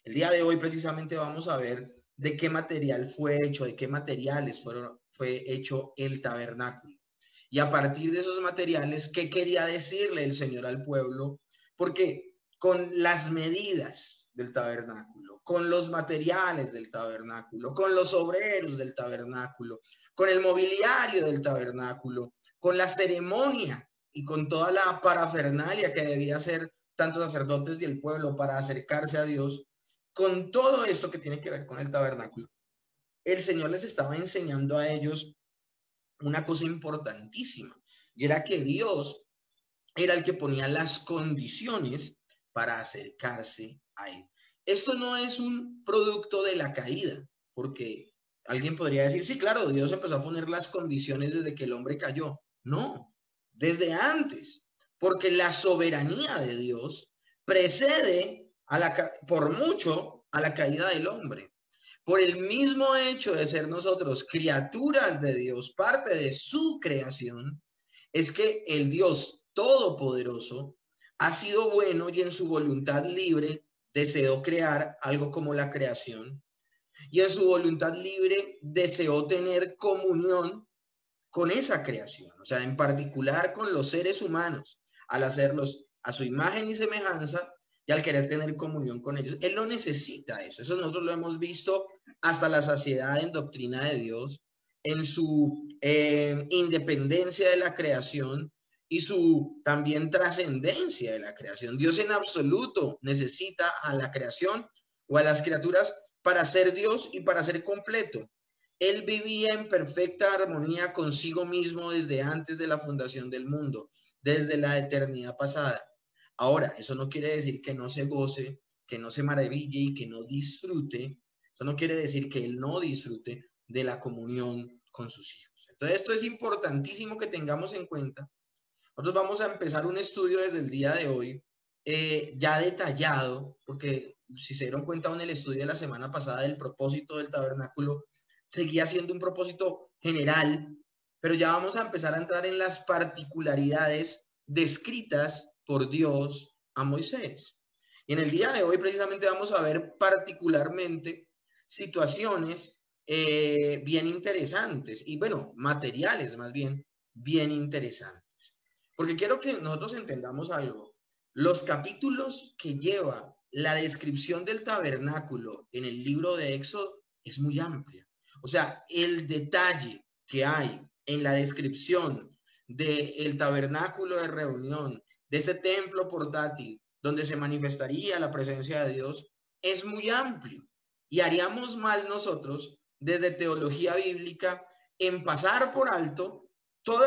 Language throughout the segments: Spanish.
El día de hoy precisamente vamos a ver de qué material fue hecho, de qué materiales fue hecho el tabernáculo. Y a partir de esos materiales, ¿qué quería decirle el Señor al pueblo? Porque con las medidas del tabernáculo, con los materiales del tabernáculo, con los obreros del tabernáculo, con el mobiliario del tabernáculo, con la ceremonia y con toda la parafernalia que debía hacer tantos sacerdotes del pueblo para acercarse a Dios, con todo esto que tiene que ver con el tabernáculo, el Señor les estaba enseñando a ellos una cosa importantísima, y era que Dios era el que ponía las condiciones para acercarse a Él. Esto no es un producto de la caída, porque alguien podría decir, sí, claro, Dios empezó a poner las condiciones desde que el hombre cayó. No, desde antes, porque la soberanía de Dios precede por mucho a la caída del hombre. Por el mismo hecho de ser nosotros criaturas de Dios, parte de su creación, es que el Dios Todopoderoso ha sido bueno y en su voluntad libre deseó crear algo como la creación, y en su voluntad libre deseó tener comunión con esa creación, o sea, en particular con los seres humanos, al hacerlos a su imagen y semejanza y al querer tener comunión con ellos. Él no necesita eso, eso nosotros lo hemos visto hasta la saciedad en doctrina de Dios, en su independencia de la creación y su también trascendencia de la creación. Dios en absoluto necesita a la creación o a las criaturas para ser Dios y para ser completo. Él vivía en perfecta armonía consigo mismo desde antes de la fundación del mundo, desde la eternidad pasada. Ahora, eso no quiere decir que no se goce, que no se maraville y que no disfrute. Eso no quiere decir que él no disfrute de la comunión con sus hijos. Entonces, esto es importantísimo que tengamos en cuenta. Nosotros vamos a empezar un estudio desde el día de hoy, ya detallado, porque si se dieron cuenta en el estudio de la semana pasada del propósito del tabernáculo, seguía siendo un propósito general, pero ya vamos a empezar a entrar en las particularidades descritas por Dios a Moisés. Y en el día de hoy precisamente vamos a ver particularmente situaciones bien interesantes y bueno, materiales más bien interesantes. Porque quiero que nosotros entendamos algo. Los capítulos que lleva la descripción del tabernáculo en el libro de Éxodo es muy amplia. O sea, el detalle que hay en la descripción del tabernáculo de reunión, de este templo portátil, donde se manifestaría la presencia de Dios, es muy amplio. Y haríamos mal nosotros, desde teología bíblica, en pasar por alto todo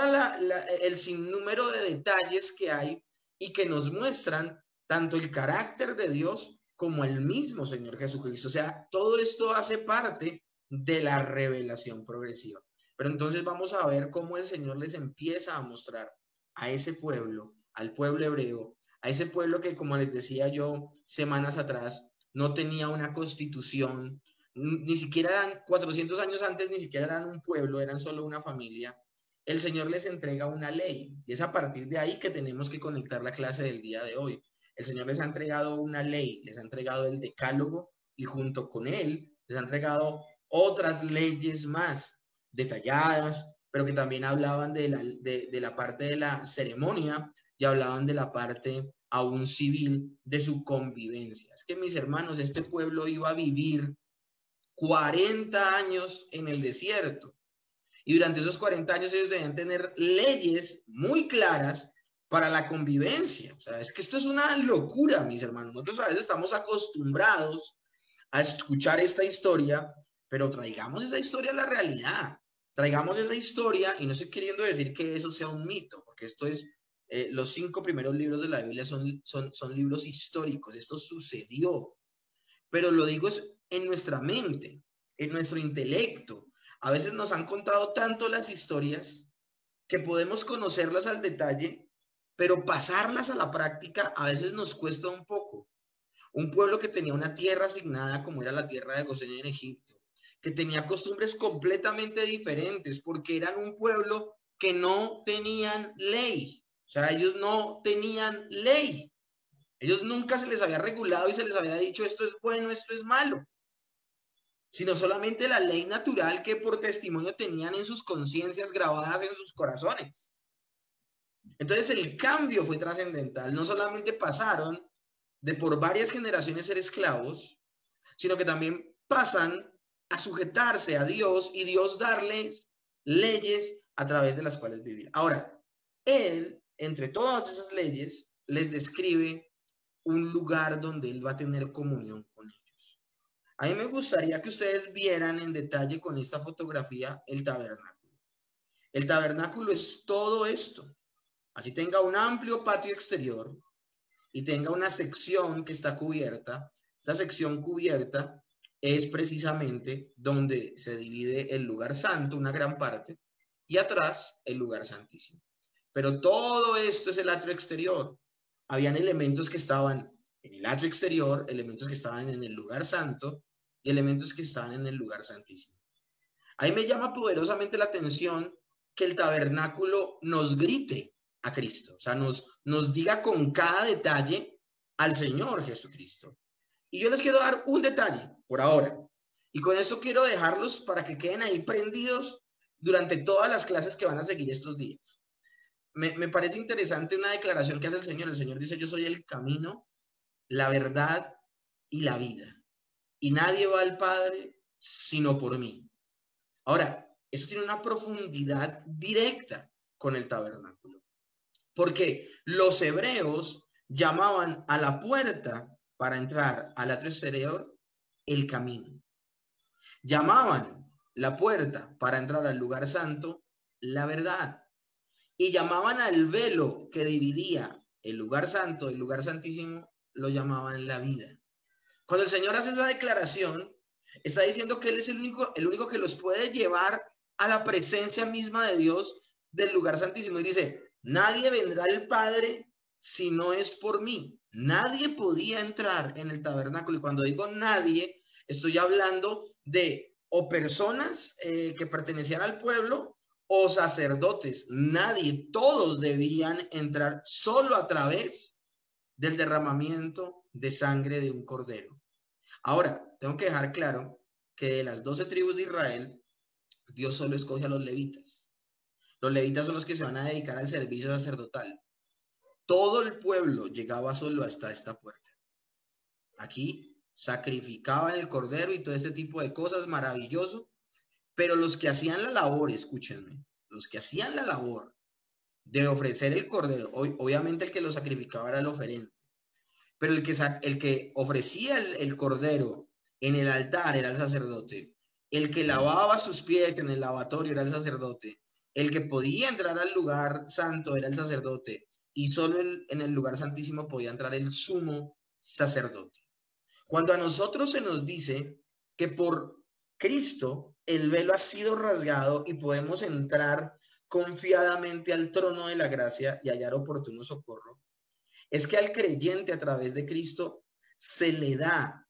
el sinnúmero de detalles que hay y que nos muestran tanto el carácter de Dios como el mismo Señor Jesucristo. O sea, todo esto hace parte de la revelación progresiva. Pero entonces vamos a ver cómo el Señor les empieza a mostrar a ese pueblo, al pueblo hebreo, a ese pueblo que, como les decía yo semanas atrás, no tenía una constitución, ni siquiera eran 400 años antes, ni siquiera eran un pueblo, eran solo una familia. El Señor les entrega una ley y es a partir de ahí que tenemos que conectar la clase del día de hoy. El Señor les ha entregado una ley, les ha entregado el decálogo y junto con él les ha entregado otras leyes más detalladas, pero que también hablaban de la parte de la ceremonia y hablaban de la parte aún civil de su convivencia. Es que mis hermanos, este pueblo iba a vivir 40 años en el desierto. Y durante esos 40 años ellos debían tener leyes muy claras para la convivencia. O sea, es que esto es una locura, mis hermanos. Nosotros a veces estamos acostumbrados a escuchar esta historia, pero traigamos esa historia a la realidad. Traigamos esa historia, y no estoy queriendo decir que eso sea un mito, porque esto es, los 5 primeros libros de la Biblia son libros históricos. Esto sucedió, pero lo digo es en nuestra mente, en nuestro intelecto. A veces nos han contado tanto las historias que podemos conocerlas al detalle, pero pasarlas a la práctica a veces nos cuesta un poco. Un pueblo que tenía una tierra asignada, como era la tierra de Gosén en Egipto, que tenía costumbres completamente diferentes, porque eran un pueblo que no tenían ley. O sea, ellos no tenían ley. Ellos nunca se les había regulado y se les había dicho esto es bueno, esto es malo, sino solamente la ley natural que por testimonio tenían en sus conciencias grabadas en sus corazones. Entonces el cambio fue trascendental. No solamente pasaron de por varias generaciones ser esclavos, sino que también pasan a sujetarse a Dios y Dios darles leyes a través de las cuales vivir. Ahora, Él, entre todas esas leyes, les describe un lugar donde Él va a tener comunión con ellos. A mí me gustaría que ustedes vieran en detalle con esta fotografía el tabernáculo. El tabernáculo es todo esto. Así tenga un amplio patio exterior y tenga una sección que está cubierta. Esta sección cubierta es precisamente donde se divide el lugar santo, una gran parte, y atrás el lugar santísimo. Pero todo esto es el atrio exterior. Habían elementos que estaban en el atrio exterior, elementos que estaban en el lugar santo y elementos que estaban en el lugar santísimo. Ahí me llama poderosamente la atención que el tabernáculo nos grite a Cristo, o sea, nos diga con cada detalle al Señor Jesucristo. Y yo les quiero dar un detalle por ahora. Y con eso quiero dejarlos para que queden ahí prendidos durante todas las clases que van a seguir estos días. Me parece interesante una declaración que hace el Señor. El Señor dice, yo soy el camino, la verdad y la vida. Y nadie va al Padre sino por mí. Ahora, eso tiene una profundidad directa con el tabernáculo. Porque los hebreos llamaban a la puerta para entrar al atrio exterior el camino. Llamaban la puerta para entrar al lugar santo la verdad. Y llamaban al velo que dividía el lugar santo del lugar santísimo, lo llamaban la vida. Cuando el Señor hace esa declaración, está diciendo que Él es el único que los puede llevar a la presencia misma de Dios del lugar santísimo. Y dice, nadie vendrá al Padre si no es por mí. Nadie podía entrar en el tabernáculo. Y cuando digo nadie, estoy hablando de o personas que pertenecían al pueblo o sacerdotes. Nadie, todos debían entrar solo a través del derramamiento de sangre de un cordero. Ahora, tengo que dejar claro que de las 12 tribus de Israel, Dios solo escoge a los levitas. Los levitas son los que se van a dedicar al servicio sacerdotal. Todo el pueblo llegaba solo hasta esta puerta. Aquí sacrificaban el cordero y todo este tipo de cosas, maravilloso. Pero los que hacían la labor, escúchenme, los que hacían la labor de ofrecer el cordero, obviamente el que lo sacrificaba era el oferente, pero el que ofrecía el cordero en el altar era el sacerdote, el que lavaba sus pies en el lavatorio era el sacerdote, el que podía entrar al lugar santo era el sacerdote, y solo en el lugar santísimo podía entrar el sumo sacerdote. Cuando a nosotros se nos dice que por Cristo el velo ha sido rasgado y podemos entrar confiadamente al trono de la gracia y hallar oportuno socorro, es que al creyente a través de Cristo se le da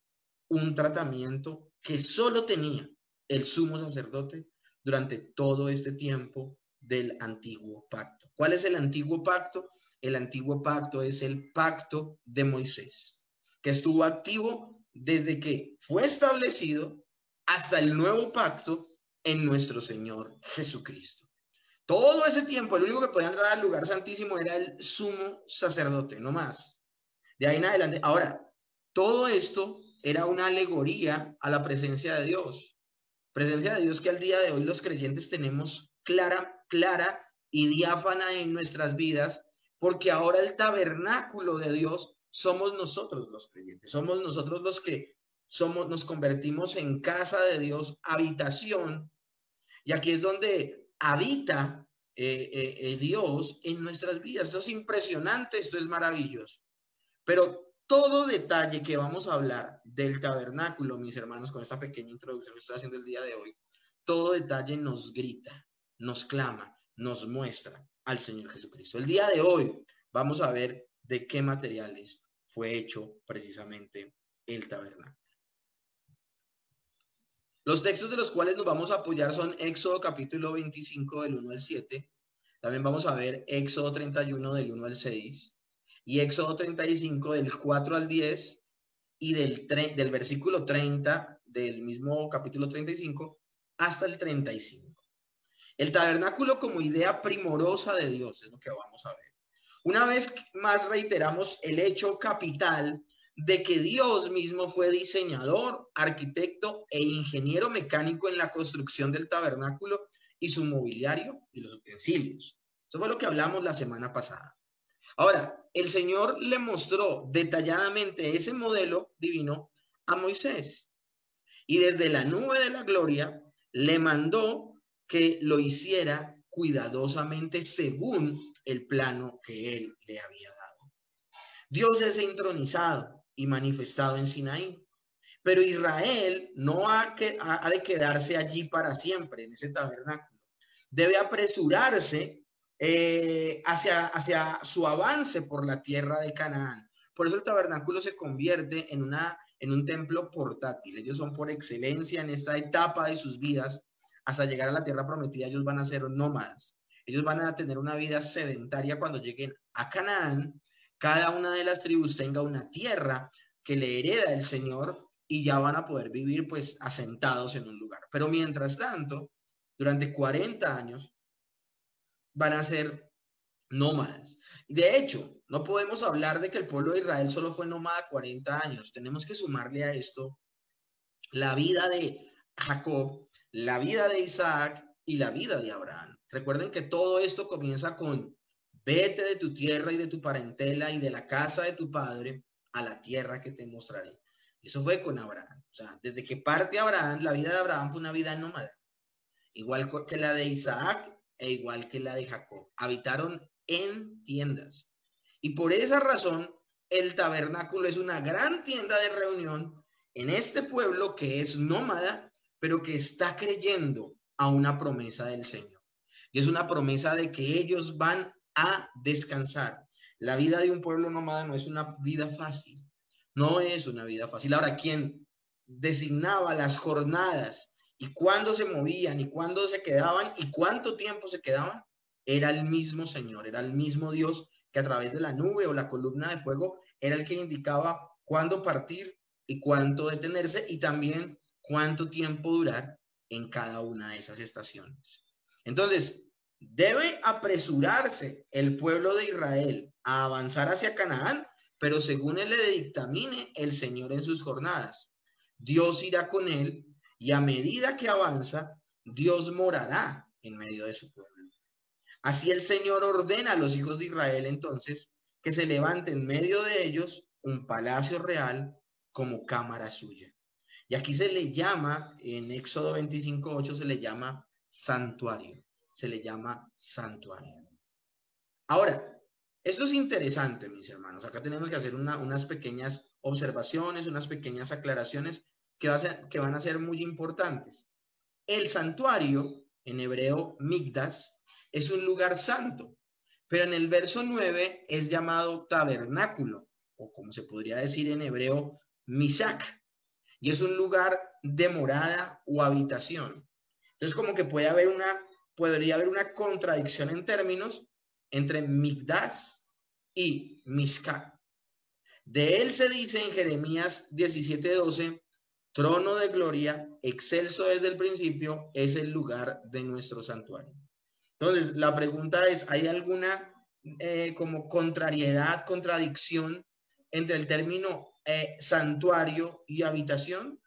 un tratamiento que solo tenía el sumo sacerdote durante todo este tiempo del antiguo pacto. ¿Cuál es el antiguo pacto? El antiguo pacto es el pacto de Moisés, que estuvo activo desde que fue establecido hasta el nuevo pacto en nuestro Señor Jesucristo. Todo ese tiempo, el único que podía entrar al lugar santísimo era el sumo sacerdote, no más. De ahí en adelante. Ahora, todo esto era una alegoría a la presencia de Dios. Presencia de Dios que al día de hoy los creyentes tenemos clara y diáfana en nuestras vidas, porque ahora el tabernáculo de Dios somos nosotros los creyentes. Somos nosotros los que nos convertimos en casa de Dios, habitación, y aquí es donde habita Dios en nuestras vidas. Esto es impresionante, esto es maravilloso. Pero todo detalle que vamos a hablar del tabernáculo, mis hermanos, con esta pequeña introducción que estoy haciendo el día de hoy, todo detalle nos grita, nos clama, nos muestra al Señor Jesucristo. El día de hoy vamos a ver de qué materiales fue hecho precisamente el tabernáculo. Los textos de los cuales nos vamos a apoyar son Éxodo capítulo 25 del 1 al 7. También vamos a ver Éxodo 31 del 1 al 6. y Éxodo 35 del 4 al 10 y del versículo 30 del mismo capítulo 35 hasta el 35. El tabernáculo como idea primorosa de Dios es lo que vamos a ver. Una vez más reiteramos el hecho capital de que Dios mismo fue diseñador, arquitecto e ingeniero mecánico en la construcción del tabernáculo y su mobiliario y los utensilios. Eso fue lo que hablamos la semana pasada. Ahora, el Señor le mostró detalladamente ese modelo divino a Moisés y desde la nube de la gloria le mandó que lo hiciera cuidadosamente según el plano que él le había dado. Dios es entronizado y manifestado en Sinaí, pero Israel no ha de quedarse allí para siempre, en ese tabernáculo. Debe apresurarse hacia su avance por la tierra de Canaán. Por eso el tabernáculo se convierte en un templo portátil. Ellos son por excelencia en esta etapa de sus vidas. Hasta llegar a la tierra prometida, ellos van a ser nómadas. Ellos van a tener una vida sedentaria cuando lleguen a Canaán. Cada una de las tribus tenga una tierra que le hereda el Señor y ya van a poder vivir pues asentados en un lugar. Pero mientras tanto, durante 40 años van a ser nómadas. De hecho, no podemos hablar de que el pueblo de Israel solo fue nómada 40 años. Tenemos que sumarle a esto la vida de Jacob, la vida de Isaac y la vida de Abraham. Recuerden que todo esto comienza con: vete de tu tierra y de tu parentela y de la casa de tu padre a la tierra que te mostraré. Eso fue con Abraham. O sea, desde que parte Abraham, la vida de Abraham fue una vida nómada, igual que la de Isaac e igual que la de Jacob. Habitaron en tiendas. Y por esa razón, el tabernáculo es una gran tienda de reunión en este pueblo que es nómada, pero que está creyendo a una promesa del Señor. Y es una promesa de que ellos van a descansar. La vida de un pueblo nómada no es una vida fácil. No es una vida fácil. Ahora, quien designaba las jornadas y cuándo se movían y cuándo se quedaban y cuánto tiempo se quedaban, era el mismo Señor, era el mismo Dios que a través de la nube o la columna de fuego era el que indicaba cuándo partir y cuánto detenerse y también cuánto tiempo durar en cada una de esas estaciones. Entonces, debe apresurarse el pueblo de Israel a avanzar hacia Canaán, pero según él le dictamine el Señor en sus jornadas. Dios irá con él y a medida que avanza, Dios morará en medio de su pueblo. Así el Señor ordena a los hijos de Israel entonces que se levante en medio de ellos un palacio real como cámara suya. Y aquí se le llama, en Éxodo 25:8 se le llama santuario. Se le llama santuario. Ahora, esto es interesante, mis hermanos. Acá tenemos que hacer unas pequeñas observaciones, unas pequeñas aclaraciones que van a ser muy importantes. El santuario, en hebreo Mikdash, es un lugar santo, pero en el verso 9 es llamado tabernáculo, o como se podría decir en hebreo, Mishak, y es un lugar de morada o habitación. Entonces, como que podría haber una contradicción en términos entre Mikdash y Mishak. De él se dice en Jeremías 17:12, trono de gloria, excelso desde el principio, es el lugar de nuestro santuario. Entonces, la pregunta es, ¿hay alguna como contrariedad, contradicción entre el término santuario y habitación?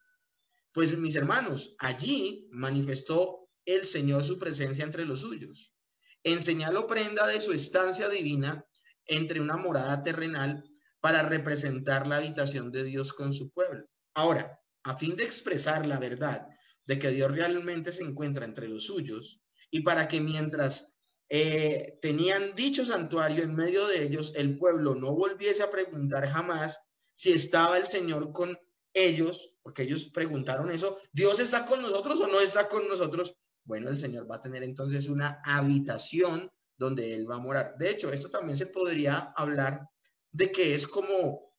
Pues, mis hermanos, allí manifestó el Señor su presencia entre los suyos. En señal o prenda de su estancia divina entre una morada terrenal para representar la habitación de Dios con su pueblo. Ahora, a fin de expresar la verdad de que Dios realmente se encuentra entre los suyos y para que mientras tenían dicho santuario en medio de ellos, el pueblo no volviese a preguntar jamás si estaba el Señor con ellos, porque ellos preguntaron eso, ¿Dios está con nosotros o no está con nosotros? Bueno, el Señor va a tener entonces una habitación donde Él va a morar. De hecho, esto también se podría hablar de que es como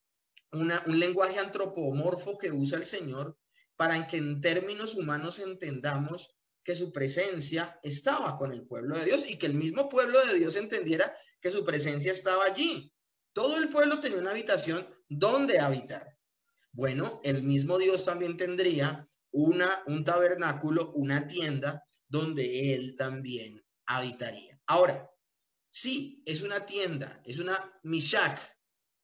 un lenguaje antropomorfo que usa el Señor para que en términos humanos entendamos que su presencia estaba con el pueblo de Dios y que el mismo pueblo de Dios entendiera que su presencia estaba allí. Todo el pueblo tenía una habitación donde habitar. Bueno, el mismo Dios también tendría un tabernáculo, una tienda donde él también habitaría. Ahora, sí, es una tienda, es una mishak,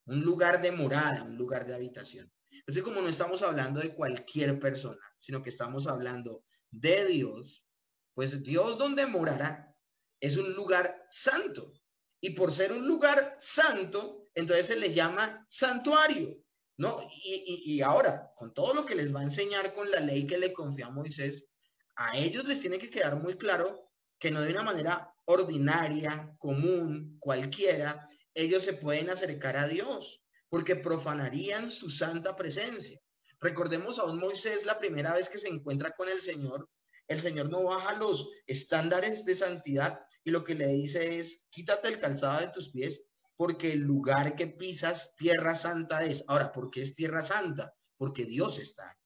un lugar de morada, un lugar de habitación. Entonces, como no estamos hablando de cualquier persona, sino que estamos hablando de Dios, pues Dios donde morará es un lugar santo. Y por ser un lugar santo, entonces se le llama santuario, ¿no? Y ahora, con todo lo que les va a enseñar con la ley que le confía a Moisés, a ellos les tiene que quedar muy claro que no de una manera ordinaria, común, cualquiera, ellos se pueden acercar a Dios, porque profanarían su santa presencia. Recordemos a un Moisés la primera vez que se encuentra con el Señor no baja los estándares de santidad y lo que le dice es, quítate el calzado de tus pies, porque el lugar que pisas, tierra santa es. Ahora, ¿por qué es tierra santa? Porque Dios está allí.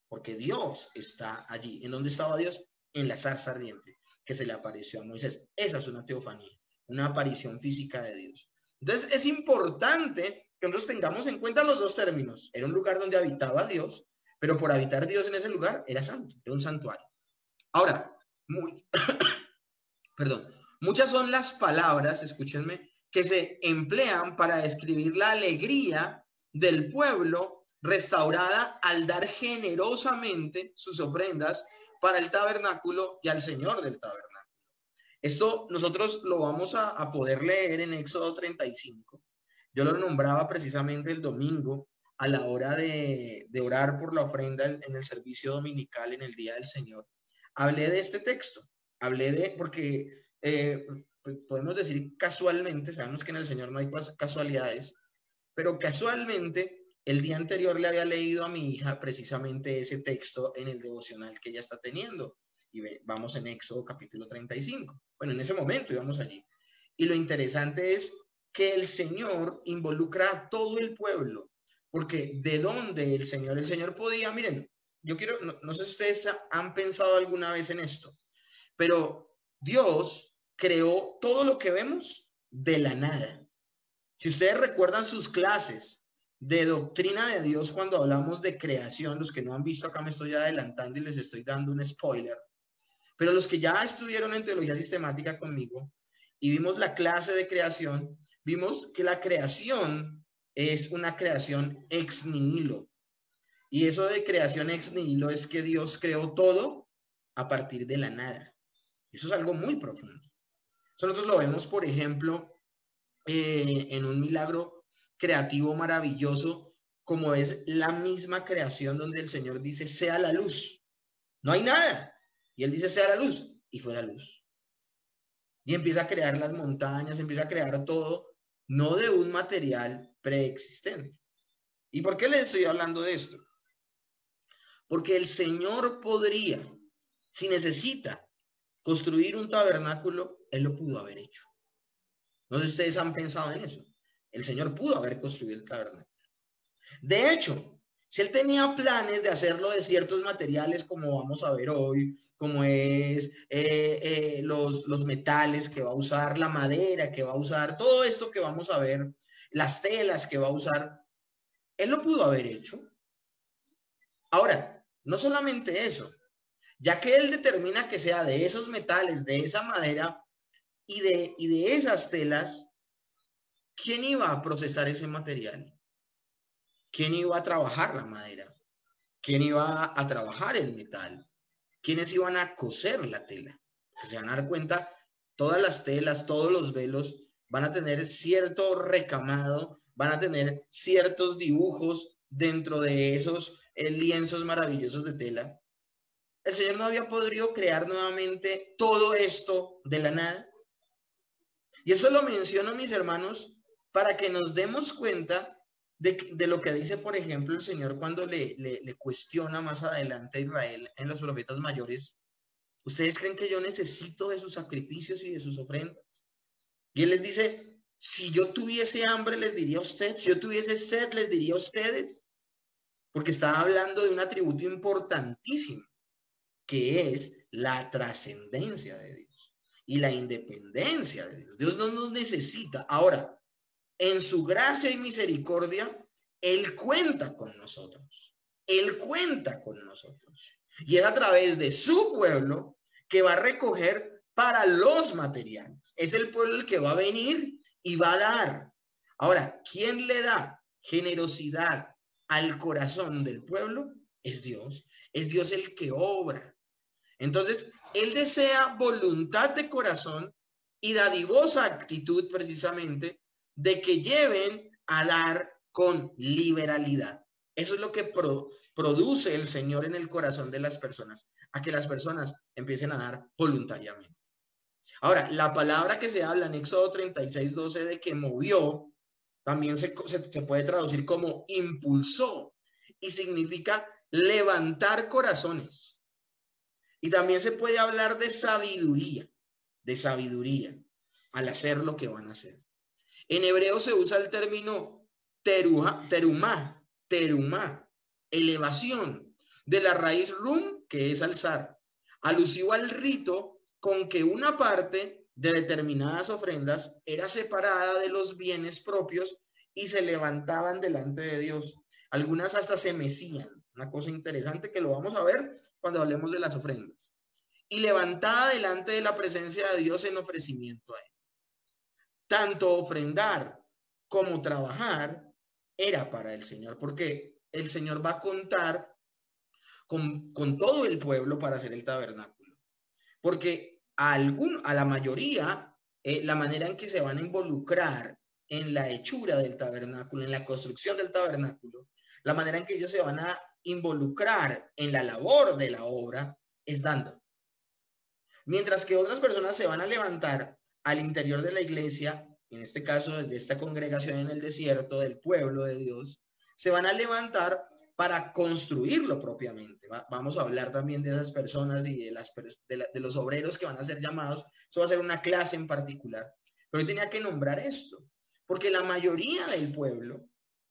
Porque Dios está allí. ¿En dónde estaba Dios? En la zarza ardiente, que se le apareció a Moisés. Esa es una teofanía, una aparición física de Dios. Entonces, es importante que nosotros tengamos en cuenta los dos términos. Era un lugar donde habitaba Dios, pero por habitar Dios en ese lugar era santo, era un santuario. Ahora, perdón, muchas son las palabras, escúchenme, que se emplean para describir la alegría del pueblo restaurada al dar generosamente sus ofrendas para el tabernáculo y al Señor del tabernáculo. Esto nosotros lo vamos a poder leer en Éxodo 35. Yo lo nombraba precisamente el domingo a la hora de orar por la ofrenda en el servicio dominical en el Día del Señor. Hablé de este texto, porque podemos decir casualmente, sabemos que en el Señor no hay casualidades, pero casualmente el día anterior le había leído a mi hija precisamente ese texto en el devocional que ella está teniendo. Y vamos en Éxodo capítulo 35. Bueno, en ese momento íbamos allí. Y lo interesante es que el Señor involucra a todo el pueblo, porque de dónde el Señor podía, miren, yo quiero, no sé si ustedes han pensado alguna vez en esto, pero Dios creó todo lo que vemos de la nada. Si ustedes recuerdan sus clases de doctrina de Dios cuando hablamos de creación, los que no han visto acá me estoy adelantando y les estoy dando un spoiler, pero los que ya estuvieron en teología sistemática conmigo y vimos la clase de creación, vimos que la creación es una creación ex nihilo. Y eso de creación ex nihilo es que Dios creó todo a partir de la nada. Eso es algo muy profundo. Nosotros lo vemos, por ejemplo, en un milagro creativo maravilloso, como es la misma creación donde el Señor dice, sea la luz. No hay nada. Y Él dice, sea la luz. Y fue la luz. Y empieza a crear las montañas, empieza a crear todo, no de un material preexistente. ¿Y por qué les estoy hablando de esto? Porque el Señor podría, si necesita, construir un tabernáculo, Él lo pudo haber hecho. No sé si ustedes han pensado en eso. El Señor pudo haber construido el tabernáculo. De hecho, si Él tenía planes de hacerlo de ciertos materiales, como vamos a ver hoy, como es los metales que va a usar, la madera que va a usar, todo esto que vamos a ver, las telas que va a usar, Él lo pudo haber hecho. Ahora, no solamente eso, ya que Él determina que sea de esos metales, de esa madera y de esas telas, ¿quién iba a procesar ese material? ¿Quién iba a trabajar la madera? ¿Quién iba a trabajar el metal? ¿Quiénes iban a coser la tela? Pues se van a dar cuenta, todas las telas, todos los velos van a tener cierto recamado, van a tener ciertos dibujos dentro de esos lienzos maravillosos de tela. El Señor no había podido crear nuevamente todo esto de la nada. Y eso lo menciono, mis hermanos, para que nos demos cuenta de lo que dice, por ejemplo, el Señor cuando le cuestiona más adelante a Israel en los profetas mayores. ¿Ustedes creen que yo necesito de sus sacrificios y de sus ofrendas? Y Él les dice, si yo tuviese hambre, les diría a usted, si yo tuviese sed, les diría a ustedes, porque estaba hablando de un atributo importantísimo, que es la trascendencia de Dios y la independencia de Dios. Dios no nos necesita. Ahora, en su gracia y misericordia, Él cuenta con nosotros. Él cuenta con nosotros. Y es a través de su pueblo que va a recoger para los materiales. Es el pueblo el que va a venir y va a dar. Ahora, ¿quién le da generosidad al corazón del pueblo? Es Dios. Es Dios el que obra. Entonces, Él desea voluntad de corazón y dadivosa actitud precisamente de que lleven a dar con liberalidad. Eso es lo que produce el Señor en el corazón de las personas, a que las personas empiecen a dar voluntariamente. Ahora, la palabra que se habla en Éxodo 36:12 de que movió, también se puede traducir como impulsó y significa levantar corazones. Y también se puede hablar de sabiduría al hacer lo que van a hacer. En hebreo se usa el término terumá, elevación, de la raíz rum, que es alzar, alusivo al rito con que una parte de determinadas ofrendas era separada de los bienes propios y se levantaban delante de Dios. Algunas hasta se mecían, una cosa interesante que lo vamos a ver cuando hablemos de las ofrendas. Y levantada delante de la presencia de Dios en ofrecimiento a Él. Tanto ofrendar como trabajar era para el Señor, porque el Señor va a contar con todo el pueblo para hacer el tabernáculo. Porque a la mayoría, la manera en que se van a involucrar en la hechura del tabernáculo, en la construcción del tabernáculo, la manera en que ellos se van a involucrar en la labor de la obra es dando. Mientras que otras personas se van a levantar al interior de la iglesia, en este caso desde esta congregación en el desierto, del pueblo de Dios, se van a levantar para construirlo propiamente. Vamos a hablar también de esas personas y de los obreros que van a ser llamados. Eso va a ser una clase en particular. Pero yo tenía que nombrar esto, porque la mayoría del pueblo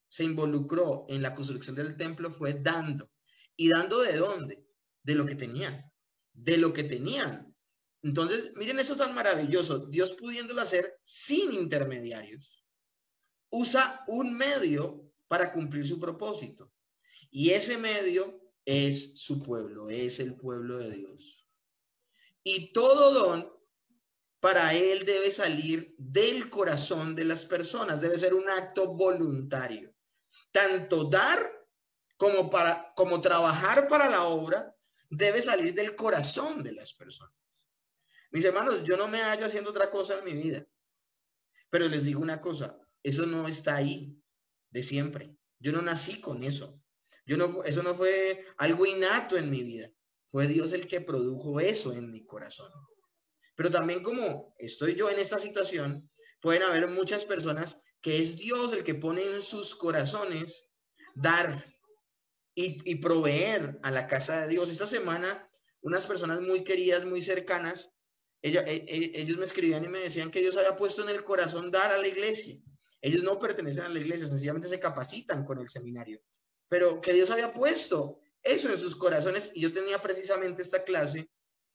se involucró en la construcción del templo fue dando. ¿Y dando de dónde? De lo que tenían. De lo que tenían. Entonces, miren eso tan maravilloso. Dios pudiéndolo hacer sin intermediarios, usa un medio para cumplir su propósito. Y ese medio es su pueblo, es el pueblo de Dios. Y todo don para Él debe salir del corazón de las personas, debe ser un acto voluntario. Tanto dar como trabajar para la obra debe salir del corazón de las personas. Mis hermanos, yo no me hallo haciendo otra cosa en mi vida, pero les digo una cosa, eso no está ahí de siempre. Yo no nací con eso. Eso no fue algo innato en mi vida. Fue Dios el que produjo eso en mi corazón. Pero también como estoy yo en esta situación, pueden haber muchas personas que es Dios el que pone en sus corazones dar y proveer a la casa de Dios. Esta semana, unas personas muy queridas, muy cercanas, ellos me escribían y me decían que Dios había puesto en el corazón dar a la iglesia. Ellos no pertenecen a la iglesia, sencillamente se capacitan con el seminario, pero que Dios había puesto eso en sus corazones. Y yo tenía precisamente esta clase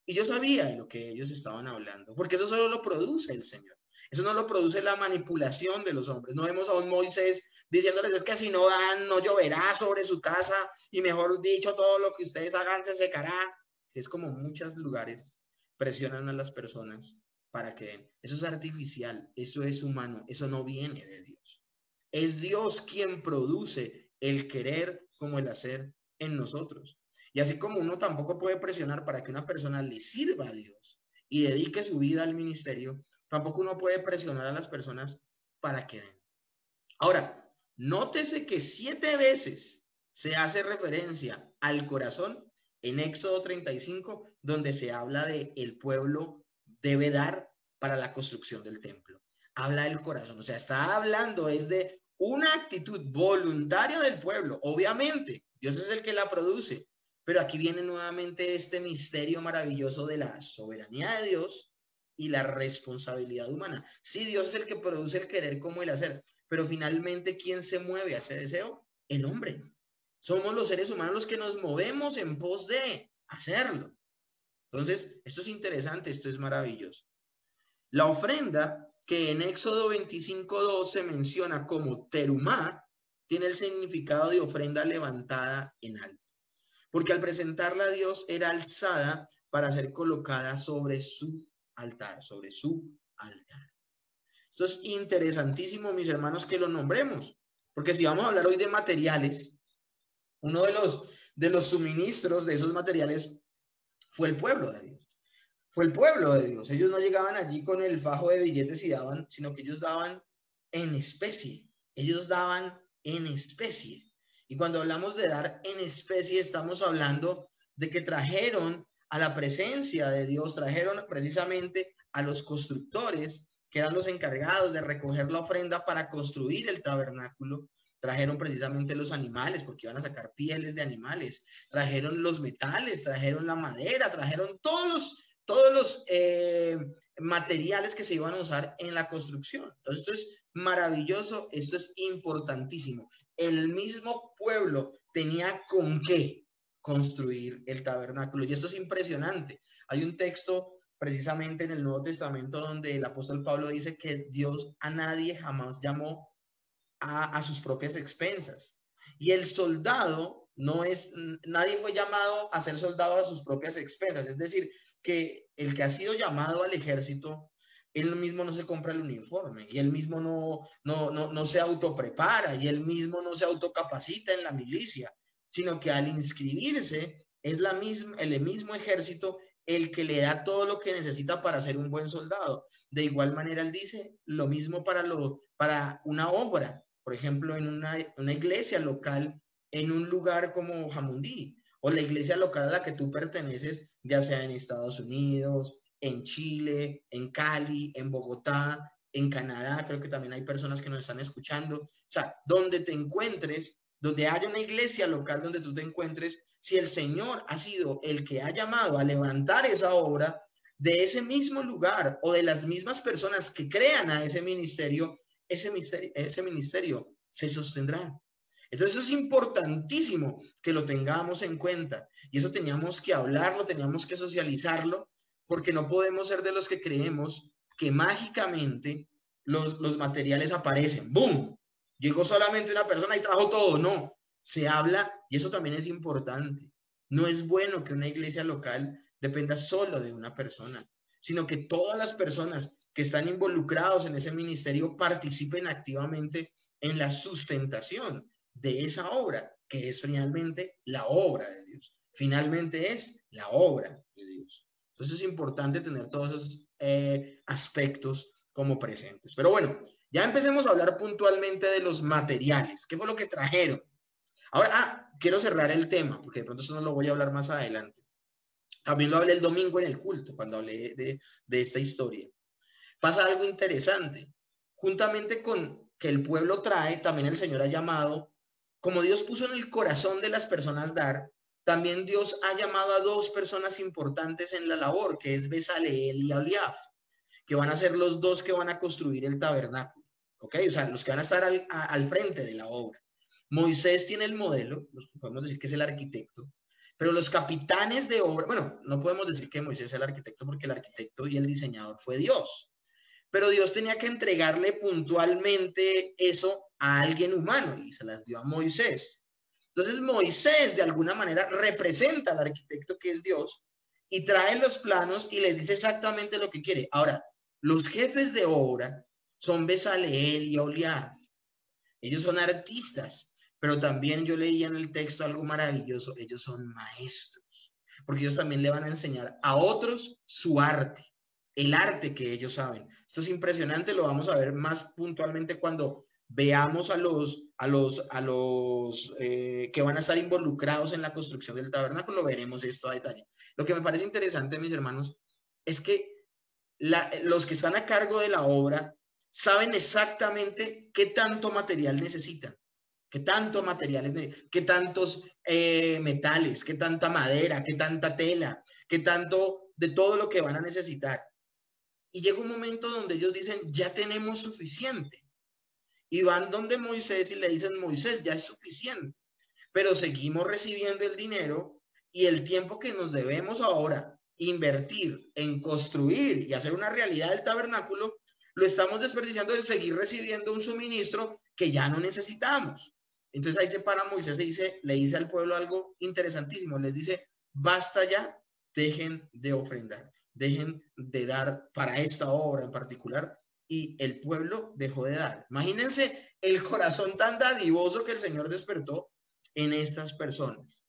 y yo sabía de lo que ellos estaban hablando, porque eso solo lo produce el Señor. Eso no lo produce la manipulación de los hombres. No vemos a un Moisés diciéndoles es que si no dan, no lloverá sobre su casa y mejor dicho, todo lo que ustedes hagan se secará. Es como muchos lugares presionan a las personas para que den. Eso es artificial, eso es humano, eso no viene de Dios. Es Dios quien produce el querer como el hacer en nosotros. Y así como uno tampoco puede presionar para que una persona le sirva a Dios y dedique su vida al ministerio, tampoco uno puede presionar a las personas para que den. Ahora, nótese que 7 veces se hace referencia al corazón en Éxodo 35, donde se habla de el pueblo debe dar para la construcción del templo. Habla del corazón, o sea, está hablando es de una actitud voluntaria del pueblo. Obviamente, Dios es el que la produce, pero aquí viene nuevamente este misterio maravilloso de la soberanía de Dios y la responsabilidad humana. Sí, Dios es el que produce el querer como el hacer, pero finalmente, ¿quién se mueve a ese deseo? El hombre. Somos los seres humanos los que nos movemos en pos de hacerlo. Entonces, esto es interesante, esto es maravilloso. La ofrenda que en Éxodo 25:2 se menciona como terumá, tiene el significado de ofrenda levantada en alto, porque al presentarla a Dios era alzada para ser colocada sobre su altar, sobre su altar. Esto es interesantísimo, mis hermanos, que lo nombremos, porque si vamos a hablar hoy de materiales, uno de los suministros de esos materiales fue el pueblo de Dios. Fue el pueblo de Dios. Ellos no llegaban allí con el fajo de billetes y daban, sino que ellos daban en especie. Ellos daban en especie. Y cuando hablamos de dar en especie, estamos hablando de que trajeron a la presencia de Dios, trajeron precisamente a los constructores, que eran los encargados de recoger la ofrenda para construir el tabernáculo. Trajeron precisamente los animales, porque iban a sacar pieles de animales. Trajeron los metales, trajeron la madera, trajeron todos los materiales que se iban a usar en la construcción. Entonces, esto es maravilloso, esto es importantísimo. El mismo pueblo tenía con qué construir el tabernáculo, y esto es impresionante. Hay un texto precisamente en el Nuevo Testamento donde el apóstol Pablo dice que Dios a nadie jamás llamó a sus propias expensas. Y el soldado nadie fue llamado a ser soldado a sus propias expensas. Es decir, que el que ha sido llamado al ejército, él mismo no se compra el uniforme, y él mismo no se autoprepara, y él mismo no se autocapacita en la milicia, sino que al inscribirse es el mismo ejército el que le da todo lo que necesita para ser un buen soldado. De igual manera, él dice lo mismo para una obra, por ejemplo, en una iglesia local, en un lugar como Jamundí, o la iglesia local a la que tú perteneces, ya sea en Estados Unidos, en Chile, en Cali, en Bogotá, en Canadá. Creo que también hay personas que nos están escuchando. O sea, donde te encuentres, donde haya una iglesia local donde tú te encuentres, si el Señor ha sido el que ha llamado a levantar esa obra, de ese mismo lugar o de las mismas personas que crean a ese ministerio se sostendrá. Entonces eso es importantísimo que lo tengamos en cuenta, y eso teníamos que hablarlo, teníamos que socializarlo, porque no podemos ser de los que creemos que mágicamente los materiales aparecen. ¡Bum! Llegó solamente una persona y trajo todo. No, se habla, y eso también es importante. No es bueno que una iglesia local dependa solo de una persona, sino que todas las personas que están involucrados en ese ministerio participen activamente en la sustentación de esa obra, que es finalmente la obra de Dios. Finalmente es la obra de Dios. Entonces es importante tener todos esos aspectos como presentes. Pero bueno, ya empecemos a hablar puntualmente de los materiales. ¿Qué fue lo que trajeron? Ahora, quiero cerrar el tema, porque de pronto eso no lo voy a hablar más adelante. También lo hablé el domingo en el culto, cuando hablé de esta historia. Pasa algo interesante. Juntamente con que el pueblo trae, también el Señor ha llamado, como Dios puso en el corazón de las personas dar, también Dios ha llamado a dos personas importantes en la labor, que es Bezaleel y Aholiab, que van a ser los dos que van a construir el tabernáculo. ¿Ok? O sea, los que van a estar al frente de la obra. Moisés tiene el modelo, podemos decir que es el arquitecto, pero los capitanes de obra, bueno, no podemos decir que Moisés es el arquitecto, porque el arquitecto y el diseñador fue Dios. Pero Dios tenía que entregarle puntualmente eso a alguien humano, y se las dio a Moisés. Entonces Moisés de alguna manera representa al arquitecto, que es Dios, y trae los planos y les dice exactamente lo que quiere. Ahora, los jefes de obra son Bezaleel y Aholiab. Ellos son artistas, pero también yo leía en el texto algo maravilloso: ellos son maestros, porque ellos también le van a enseñar a otros su arte, el arte que ellos saben. Esto es impresionante, lo vamos a ver más puntualmente cuando veamos a los que van a estar involucrados en la construcción del tabernáculo. Veremos esto a detalle. Lo que me parece interesante, mis hermanos, es que los que están a cargo de la obra saben exactamente qué tanto material necesitan, qué tantos materiales, qué tantos metales, qué tanta madera, qué tanta tela, qué tanto de todo lo que van a necesitar. Y llega un momento donde ellos dicen: ya tenemos suficiente. Y van donde Moisés y le dicen: Moisés, ya es suficiente, pero seguimos recibiendo el dinero, y el tiempo que nos debemos ahora invertir en construir y hacer una realidad del tabernáculo, lo estamos desperdiciando en seguir recibiendo un suministro que ya no necesitamos. Entonces ahí se para Moisés y le dice al pueblo algo interesantísimo. Les dice, basta ya, dejen de ofrendar, dejen de dar para esta obra en particular. Y el pueblo dejó de dar. Imagínense el corazón tan dadivoso que el Señor despertó en estas personas.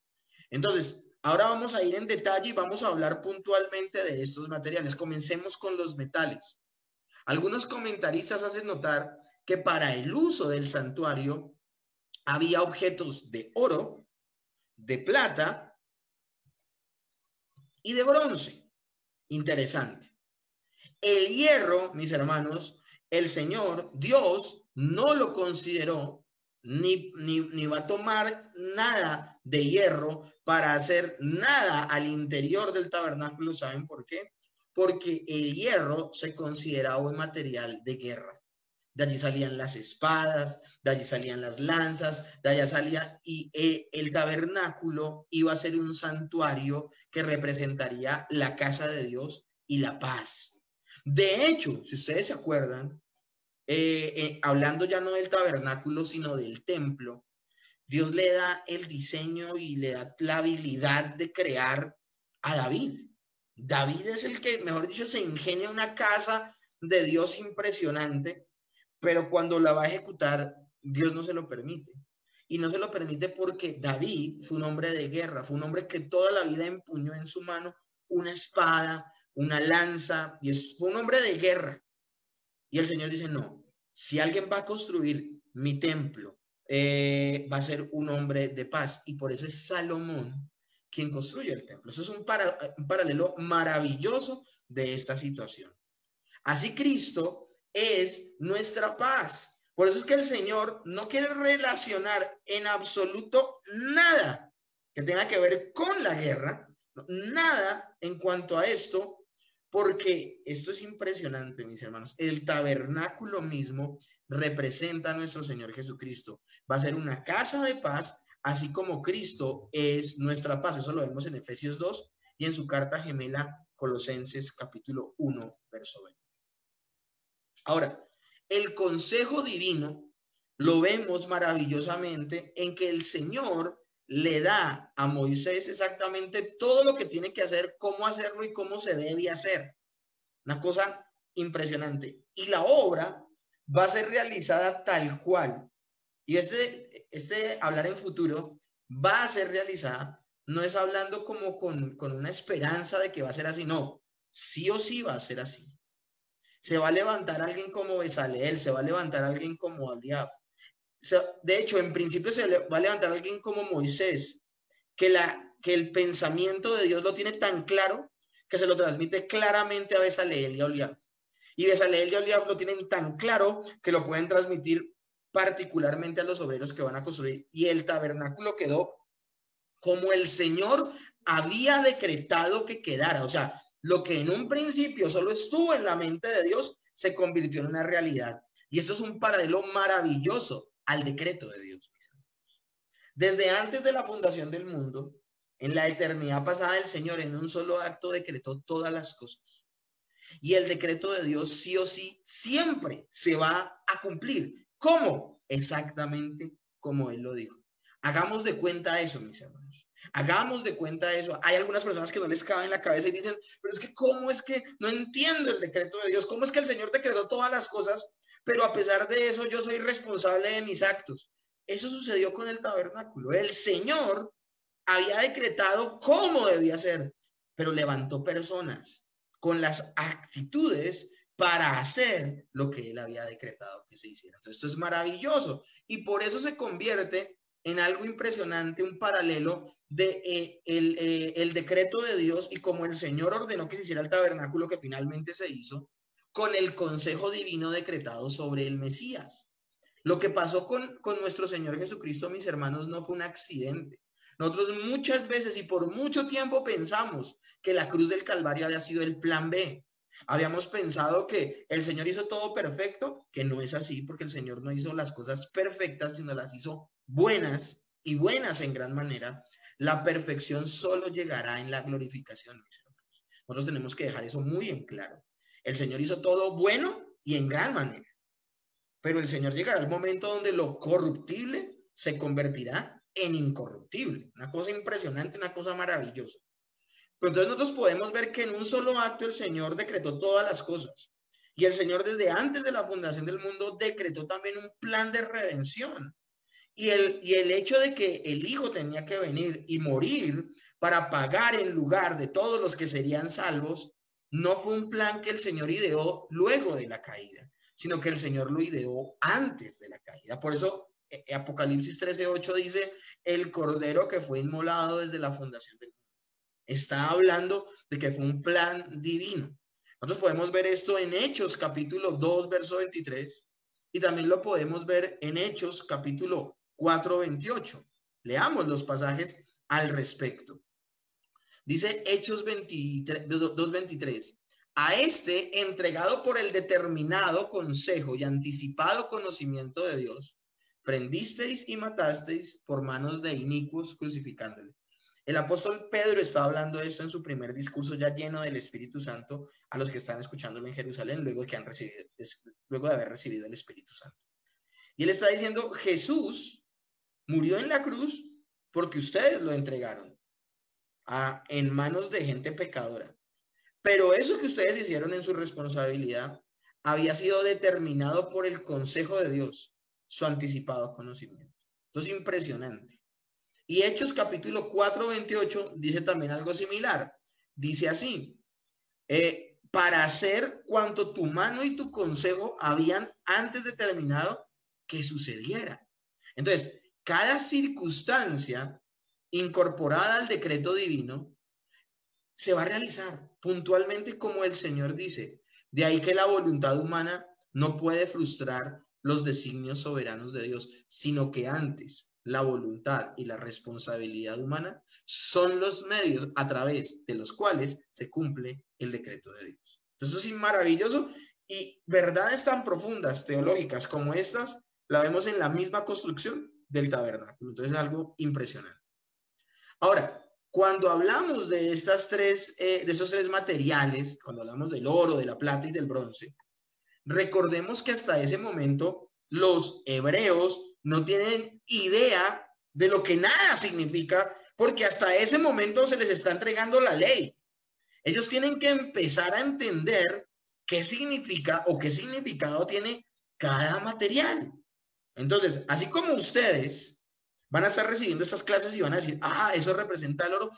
Entonces, ahora vamos a ir en detalle y vamos a hablar puntualmente de estos materiales. Comencemos con los metales. Algunos comentaristas hacen notar que para el uso del santuario había objetos de oro, de plata y de bronce. Interesante. El hierro, mis hermanos, el Señor, Dios, no lo consideró ni va a tomar nada de hierro para hacer nada al interior del tabernáculo. ¿Saben por qué? Porque el hierro se consideraba un material de guerra. De allí salían las espadas, de allí salían las lanzas, de allá salía, y el tabernáculo iba a ser un santuario que representaría la casa de Dios y la paz. De hecho, si ustedes se acuerdan, hablando ya no del tabernáculo, sino del templo, Dios le da el diseño y le da la habilidad de crear a David. David es el que, mejor dicho, se ingenia una casa de Dios impresionante, pero cuando la va a ejecutar, Dios no se lo permite. Y no se lo permite porque David fue un hombre de guerra, fue un hombre que toda la vida empuñó en su mano una espada, una lanza, y fue un hombre de guerra. Y el Señor dice, no, si alguien va a construir mi templo, va a ser un hombre de paz. Y por eso es Salomón quien construye el templo. Eso es un paralelo maravilloso de esta situación. Así Cristo es nuestra paz. Por eso es que el Señor no quiere relacionar en absoluto nada que tenga que ver con la guerra, nada en cuanto a esto, porque esto es impresionante, mis hermanos. El tabernáculo mismo representa a nuestro Señor Jesucristo. Va a ser una casa de paz, así como Cristo es nuestra paz. Eso lo vemos en Efesios 2 y en su carta gemela Colosenses capítulo 1, verso 20. Ahora, el consejo divino lo vemos maravillosamente en que el Señor le da a Moisés exactamente todo lo que tiene que hacer, cómo hacerlo y cómo se debe hacer. Una cosa impresionante. Y la obra va a ser realizada tal cual. Y este hablar en futuro va a ser realizada, no es hablando como con una esperanza de que va a ser así, no, sí o sí va a ser así. Se va a levantar alguien como Bezaleel, se va a levantar alguien como Aholiab. De hecho, en principio se va a levantar alguien como Moisés, que el pensamiento de Dios lo tiene tan claro que se lo transmite claramente a Bezaleel y a Aholiab. Y Bezaleel y Aholiab lo tienen tan claro que lo pueden transmitir particularmente a los obreros que van a construir. Y el tabernáculo quedó como el Señor había decretado que quedara. O sea, lo que en un principio solo estuvo en la mente de Dios se convirtió en una realidad. Y esto es un paralelo maravilloso al decreto de Dios. Desde antes de la fundación del mundo, en la eternidad pasada, el Señor en un solo acto decretó todas las cosas. Y el decreto de Dios sí o sí siempre se va a cumplir. ¿Cómo? Exactamente como Él lo dijo. Hagamos de cuenta eso, mis hermanos. Hagamos de cuenta eso. Hay algunas personas que no les cabe en la cabeza y dicen, pero es que ¿cómo es que no entiendo el decreto de Dios? ¿Cómo es que el Señor decretó todas las cosas, pero a pesar de eso yo soy responsable de mis actos? Eso sucedió con el tabernáculo. El Señor había decretado cómo debía ser, pero levantó personas con las actitudes para hacer lo que Él había decretado que se hiciera. Entonces, esto es maravilloso y por eso se convierte en algo impresionante, un paralelo de el decreto de Dios y como el Señor ordenó que se hiciera el tabernáculo que finalmente se hizo, con el consejo divino decretado sobre el Mesías. Lo que pasó con nuestro Señor Jesucristo, mis hermanos, no fue un accidente. Nosotros muchas veces y por mucho tiempo pensamos que la cruz del Calvario había sido el plan B. Habíamos pensado que el Señor hizo todo perfecto, que no es así, porque el Señor no hizo las cosas perfectas, sino las hizo buenas y buenas en gran manera. La perfección solo llegará en la glorificación, mis hermanos. Nosotros tenemos que dejar eso muy en claro. El Señor hizo todo bueno y en gran manera. Pero el Señor llegará al momento donde lo corruptible se convertirá en incorruptible. Una cosa impresionante, una cosa maravillosa. Pero entonces nosotros podemos ver que en un solo acto el Señor decretó todas las cosas. Y el Señor desde antes de la fundación del mundo decretó también un plan de redención. Y el hecho de que el Hijo tenía que venir y morir para pagar en lugar de todos los que serían salvos, no fue un plan que el Señor ideó luego de la caída, sino que el Señor lo ideó antes de la caída. Por eso Apocalipsis 13:8 dice, el Cordero que fue inmolado desde la fundación del mundo. Está hablando de que fue un plan divino. Nosotros podemos ver esto en Hechos capítulo 2, verso 23, y también lo podemos ver en Hechos capítulo 4:28. Leamos los pasajes al respecto. Dice Hechos 2:23. A este, entregado por el determinado consejo y anticipado conocimiento de Dios, prendisteis y matasteis por manos de inicuos, crucificándole. El apóstol Pedro está hablando esto en su primer discurso, ya lleno del Espíritu Santo, a los que están escuchándolo en Jerusalén, luego de haber recibido el Espíritu Santo. Y él está diciendo, Jesús murió en la cruz porque ustedes lo entregaron en manos de gente pecadora. Pero eso que ustedes hicieron en su responsabilidad había sido determinado por el consejo de Dios, su anticipado conocimiento. Esto es impresionante. Y Hechos capítulo 4:28 dice también algo similar. Dice así, para hacer cuanto tu mano y tu consejo habían antes determinado que sucediera. Entonces, cada circunstancia incorporada al decreto divino se va a realizar puntualmente como el Señor dice. De ahí que la voluntad humana no puede frustrar los designios soberanos de Dios, sino que antes la voluntad y la responsabilidad humana son los medios a través de los cuales se cumple el decreto de Dios. Entonces eso es maravilloso, y verdades tan profundas teológicas como estas la vemos en la misma construcción del tabernáculo. Entonces es algo impresionante. Ahora, cuando hablamos de esos tres materiales, cuando hablamos del oro, de la plata y del bronce, recordemos que hasta ese momento los hebreos no tienen idea de lo que nada significa, porque hasta ese momento se les está entregando la ley. Ellos tienen que empezar a entender qué significa o qué significado tiene cada material. Entonces, así como ustedes van a estar recibiendo estas clases y van a decir, eso representa el oro,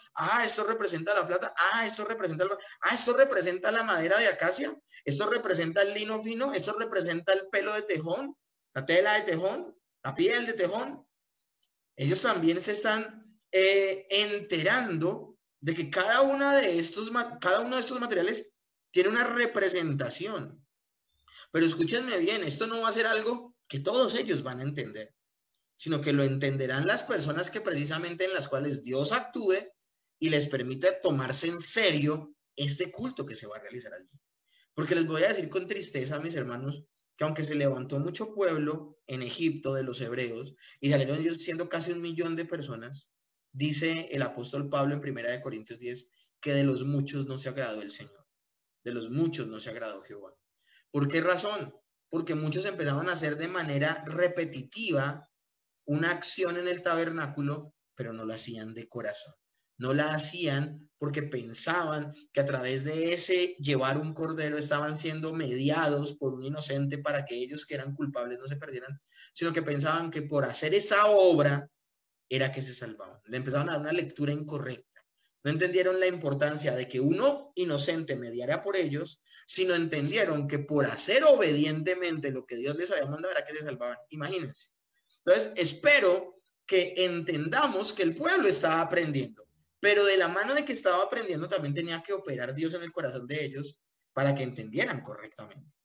esto representa la plata, esto representa esto representa la madera de acacia, esto representa el lino fino, esto representa el pelo de tejón, la tela de tejón, la piel de tejón. Ellos también se están enterando de que cada uno de estos materiales tiene una representación. Pero escúchenme bien, esto no va a ser algo que todos ellos van a entender, sino que lo entenderán las personas que precisamente en las cuales Dios actúe y les permite tomarse en serio este culto que se va a realizar allí. Porque les voy a decir con tristeza, mis hermanos, que aunque se levantó mucho pueblo en Egipto de los hebreos y salieron ellos siendo casi 1 millón de personas, dice el apóstol Pablo en 1 Corintios 10 que de los muchos no se agradó el Señor, de los muchos no se agradó Jehová. ¿Por qué razón? Porque muchos empezaban a hacer de manera repetitiva una acción en el tabernáculo, pero no la hacían de corazón. No la hacían porque pensaban que a través de ese llevar un cordero estaban siendo mediados por un inocente para que ellos que eran culpables no se perdieran, sino que pensaban que por hacer esa obra era que se salvaban. Le empezaban a dar una lectura incorrecta. No entendieron la importancia de que uno inocente mediara por ellos, sino entendieron que por hacer obedientemente lo que Dios les había mandado era que se salvaban. Imagínense. Entonces, espero que entendamos que el pueblo estaba aprendiendo, pero de la mano de que estaba aprendiendo también tenía que operar Dios en el corazón de ellos para que entendieran correctamente.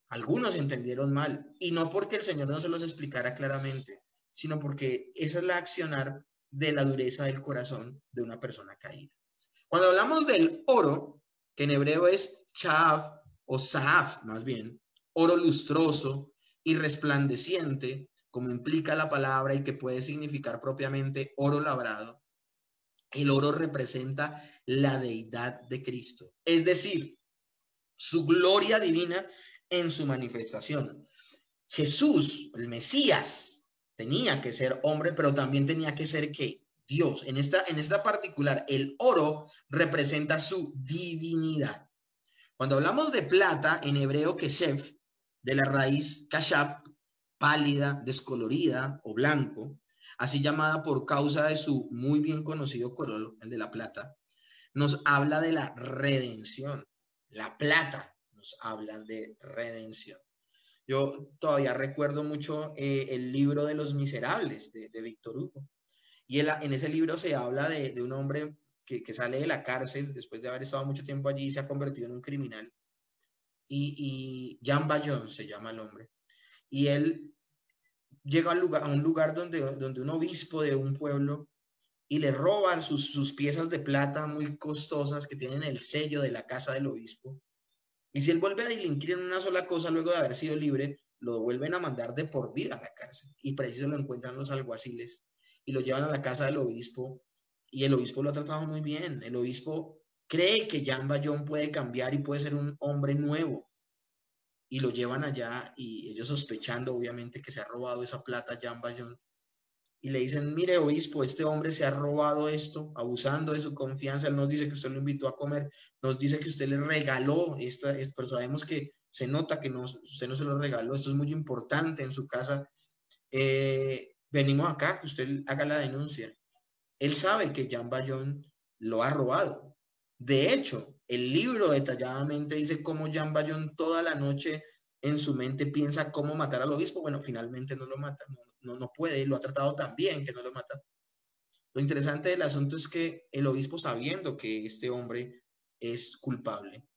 Algunos entendieron mal, y no porque el Señor no se los explicara claramente, sino porque esa es la accionar de la dureza del corazón de una persona caída. Cuando hablamos del oro, que en hebreo es chav o saaf más bien, oro lustroso y resplandeciente, como implica la palabra y que puede significar propiamente oro labrado, el oro representa la deidad de Cristo, es decir, su gloria divina en su manifestación. Jesús, el Mesías, tenía que ser hombre, pero también tenía que ser ¿qué? Dios. En esta particular, el oro representa su divinidad. Cuando hablamos de plata, en hebreo kesef, de la raíz kashab, pálida, descolorida o blanco, así llamada por causa de su muy bien conocido color, el de la plata, nos habla de la redención. La plata nos habla de redención. Yo todavía recuerdo mucho el libro de Los Miserables de Víctor Hugo. Y en ese libro se habla de un hombre que sale de la cárcel después de haber estado mucho tiempo allí y se ha convertido en un criminal. Y Jean Valjean se llama el hombre. Y él llega a un lugar donde un obispo de un pueblo y le roban sus piezas de plata muy costosas que tienen el sello de la casa del obispo. Y si él vuelve a delinquir en una sola cosa luego de haber sido libre, lo vuelven a mandar de por vida a la cárcel. Y preciso lo encuentran los alguaciles y lo llevan a la casa del obispo. Y el obispo lo ha tratado muy bien. El obispo cree que Jean Valjean puede cambiar y puede ser un hombre nuevo. Y lo llevan allá y ellos sospechando obviamente que se ha robado esa plata Jean Valjean. Y le dicen, mire obispo, este hombre se ha robado esto, abusando de su confianza. Él nos dice que usted lo invitó a comer, nos dice que usted le regaló, pero sabemos que se nota que usted no se lo regaló, esto es muy importante en su casa. Venimos acá, que usted haga la denuncia. Él sabe que Jean Valjean lo ha robado. De hecho, el libro detalladamente dice cómo Jean Valjean toda la noche en su mente piensa cómo matar al obispo. Bueno, finalmente no lo mata, no puede, lo ha tratado tan bien que no lo mata. Lo interesante del asunto es que el obispo, sabiendo que este hombre es culpable,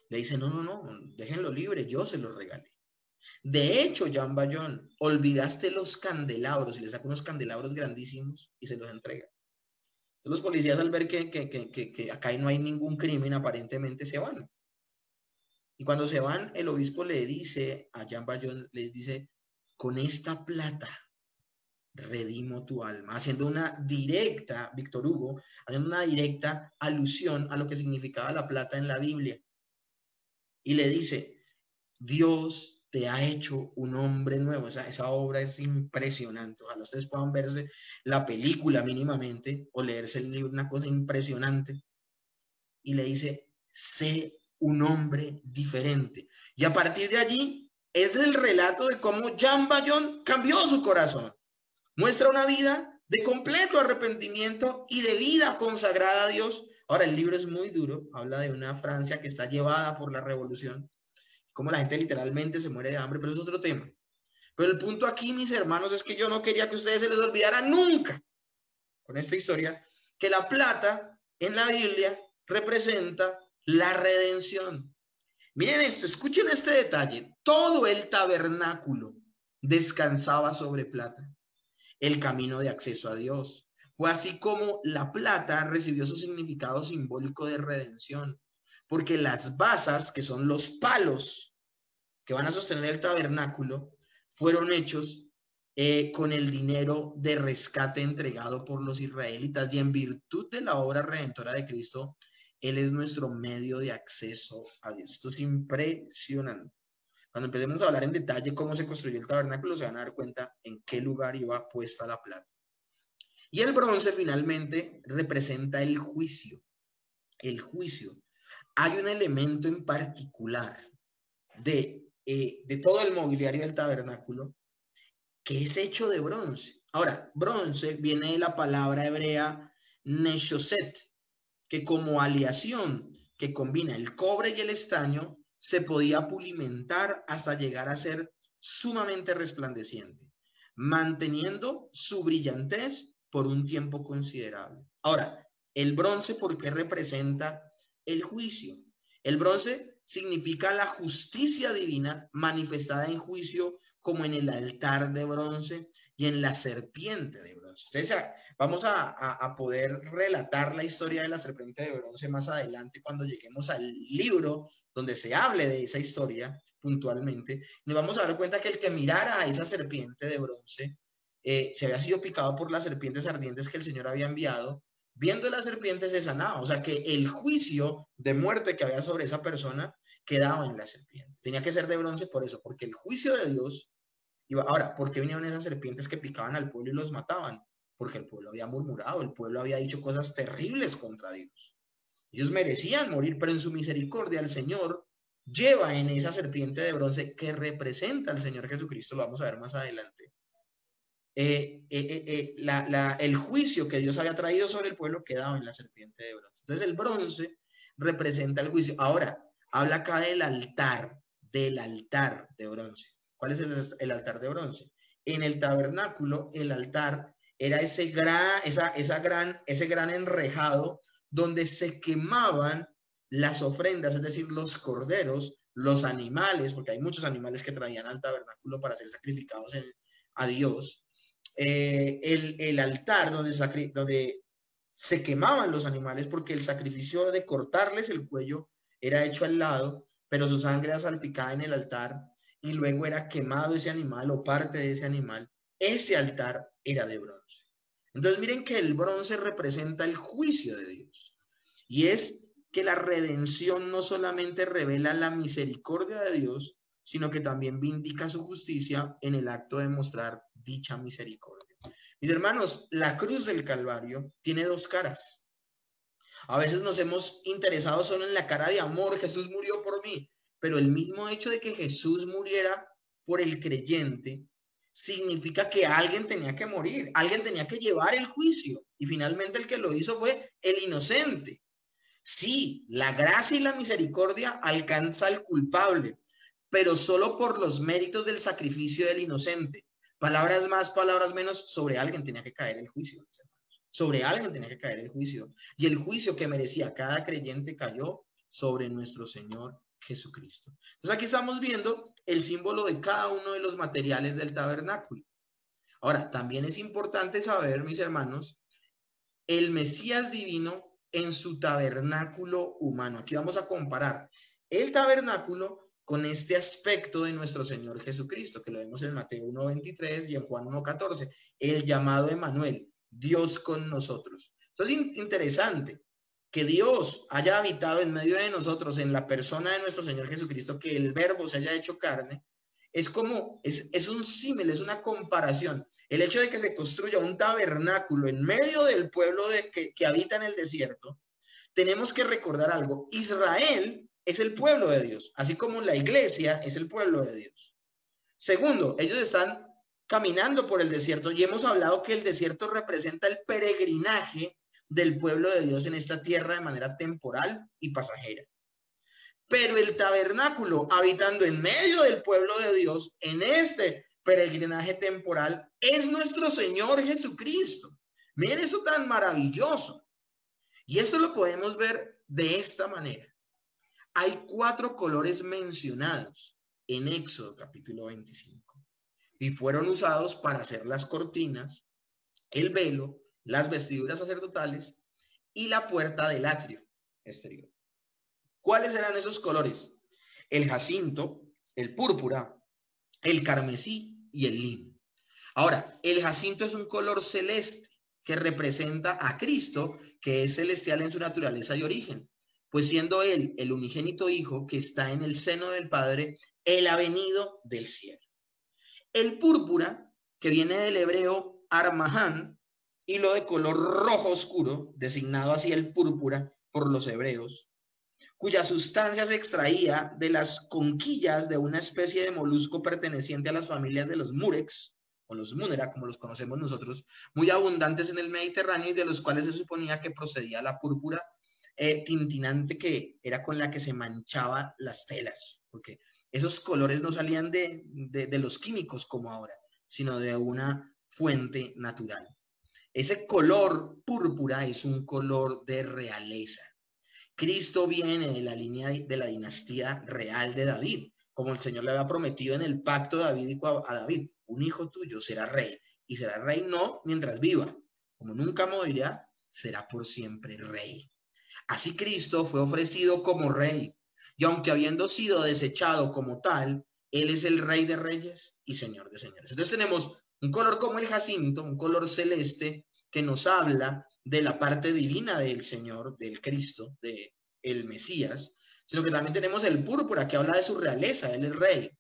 le dice, no, déjenlo libre, yo se lo regalé. De hecho, Jean Valjean, olvidaste los candelabros, y le saca unos candelabros grandísimos y se los entrega. Entonces, los policías, al ver que acá no hay ningún crimen, aparentemente se van. Y cuando se van, el obispo le dice a Jean Valjean, les dice, con esta plata redimo tu alma, haciendo una directa, Víctor Hugo, haciendo una directa alusión a lo que significaba la plata en la Biblia. Y le dice, Dios te ha hecho un hombre nuevo. Esa obra es impresionante. Ojalá ustedes puedan verse la película mínimamente o leerse el libro, una cosa impresionante. Y le dice, sé un hombre diferente. Y a partir de allí es el relato de cómo Jean Valjean cambió su corazón. Muestra una vida de completo arrepentimiento y de vida consagrada a Dios. Ahora, el libro es muy duro, habla de una Francia que está llevada por la revolución, cómo la gente literalmente se muere de hambre, pero es otro tema. Pero el punto aquí, mis hermanos, es que yo no quería que a ustedes se les olvidara nunca, con esta historia, que la plata en la Biblia representa la redención. Miren esto, escuchen este detalle. Todo el tabernáculo descansaba sobre plata, el camino de acceso a Dios. Fue así como la plata recibió su significado simbólico de redención, porque las basas, que son los palos que van a sostener el tabernáculo, fueron hechos con el dinero de rescate entregado por los israelitas, y en virtud de la obra redentora de Cristo, Él es nuestro medio de acceso a Dios. Esto es impresionante. Cuando empecemos a hablar en detalle cómo se construyó el tabernáculo, se van a dar cuenta en qué lugar iba puesta la plata. Y el bronce finalmente representa el juicio. El juicio. Hay un elemento en particular de todo el mobiliario del tabernáculo que es hecho de bronce. Ahora, bronce viene de la palabra hebrea neshoset, que como aleación que combina el cobre y el estaño, se podía pulimentar hasta llegar a ser sumamente resplandeciente, manteniendo su brillantez por un tiempo considerable. Ahora, el bronce, ¿por qué representa el juicio? El bronce significa la justicia divina manifestada en juicio, como en el altar de bronce y en la serpiente de bronce. Entonces, vamos a poder relatar la historia de la serpiente de bronce más adelante cuando lleguemos al libro donde se hable de esa historia puntualmente. Nos vamos a dar cuenta que el que mirara a esa serpiente de bronce se había sido picado por las serpientes ardientes que el Señor había enviado. Viendo la serpiente se sanaba, o sea que el juicio de muerte que había sobre esa persona quedaba en la serpiente. Tenía que ser de bronce por eso, porque el juicio de Dios iba. Ahora, ¿por qué vinieron esas serpientes que picaban al pueblo y los mataban? Porque el pueblo había murmurado, el pueblo había dicho cosas terribles contra Dios. Ellos merecían morir, pero en su misericordia el Señor lleva en esa serpiente de bronce que representa al Señor Jesucristo, lo vamos a ver más adelante. El juicio que Dios había traído sobre el pueblo quedaba en la serpiente de bronce. Entonces el bronce representa el juicio. Ahora, habla acá del altar de bronce. ¿Cuál es el altar de bronce? En el tabernáculo, el altar era ese gran enrejado donde se quemaban las ofrendas, es decir, los corderos, los animales, porque hay muchos animales que traían al tabernáculo para ser sacrificados a Dios. El altar donde se quemaban los animales, porque el sacrificio de cortarles el cuello era hecho al lado, pero su sangre era salpicada en el altar y luego era quemado ese animal o parte de ese animal. Ese altar era de bronce. Entonces miren que el bronce representa el juicio de Dios, y es que la redención no solamente revela la misericordia de Dios, sino que también vindica su justicia en el acto de mostrar dicha misericordia. Mis hermanos, la cruz del Calvario tiene dos caras. A veces nos hemos interesado solo en la cara de amor, Jesús murió por mí, pero el mismo hecho de que Jesús muriera por el creyente significa que alguien tenía que morir, alguien tenía que llevar el juicio, y finalmente el que lo hizo fue el inocente. Sí, la gracia y la misericordia alcanza al culpable, pero solo por los méritos del sacrificio del inocente. Palabras más, palabras menos, sobre alguien tenía que caer el juicio. Sobre alguien tenía que caer el juicio. Y el juicio que merecía cada creyente cayó sobre nuestro Señor Jesucristo. Entonces aquí estamos viendo el símbolo de cada uno de los materiales del tabernáculo. Ahora, también es importante saber, mis hermanos, el Mesías divino en su tabernáculo humano. Aquí vamos a comparar el tabernáculo con este aspecto de nuestro Señor Jesucristo, que lo vemos en Mateo 1:23 y en Juan 1:14, el llamado Emmanuel, Dios con nosotros. Entonces, interesante que Dios haya habitado en medio de nosotros en la persona de nuestro Señor Jesucristo, que el Verbo se haya hecho carne. Es un símil, es una comparación. El hecho de que se construya un tabernáculo en medio del pueblo que habita en el desierto, tenemos que recordar algo. Israel es el pueblo de Dios, así como la iglesia es el pueblo de Dios. Segundo, ellos están caminando por el desierto y hemos hablado que el desierto representa el peregrinaje del pueblo de Dios en esta tierra de manera temporal y pasajera. Pero el tabernáculo, habitando en medio del pueblo de Dios, en este peregrinaje temporal, es nuestro Señor Jesucristo. Miren eso tan maravilloso. Y esto lo podemos ver de esta manera. Hay 4 colores mencionados en Éxodo capítulo 25 y fueron usados para hacer las cortinas, el velo, las vestiduras sacerdotales y la puerta del atrio exterior. ¿Cuáles eran esos colores? El jacinto, el púrpura, el carmesí y el lino. Ahora, el jacinto es un color celeste que representa a Cristo, que es celestial en su naturaleza y origen, pues siendo él el unigénito Hijo que está en el seno del Padre, él ha venido del cielo. El púrpura, que viene del hebreo armahán, hilo de color rojo oscuro, designado así el púrpura por los hebreos, cuya sustancia se extraía de las conquillas de una especie de molusco perteneciente a las familias de los murex, o los munera, como los conocemos nosotros, muy abundantes en el Mediterráneo y de los cuales se suponía que procedía la púrpura tintinante que era con la que se manchaban las telas, porque esos colores no salían de los químicos como ahora, sino de una fuente natural. Ese color púrpura es un color de realeza. Cristo viene de la línea de la dinastía real de David, como el Señor le había prometido en el pacto davídico a David: un hijo tuyo será rey, y será rey no mientras viva, como nunca morirá, será por siempre rey. Así Cristo fue ofrecido como rey, y aunque habiendo sido desechado como tal, Él es el Rey de Reyes y Señor de Señores. Entonces tenemos un color como el jacinto, un color celeste, que nos habla de la parte divina del Señor, del Cristo, del Mesías, sino que también tenemos el púrpura, que habla de su realeza, él es rey.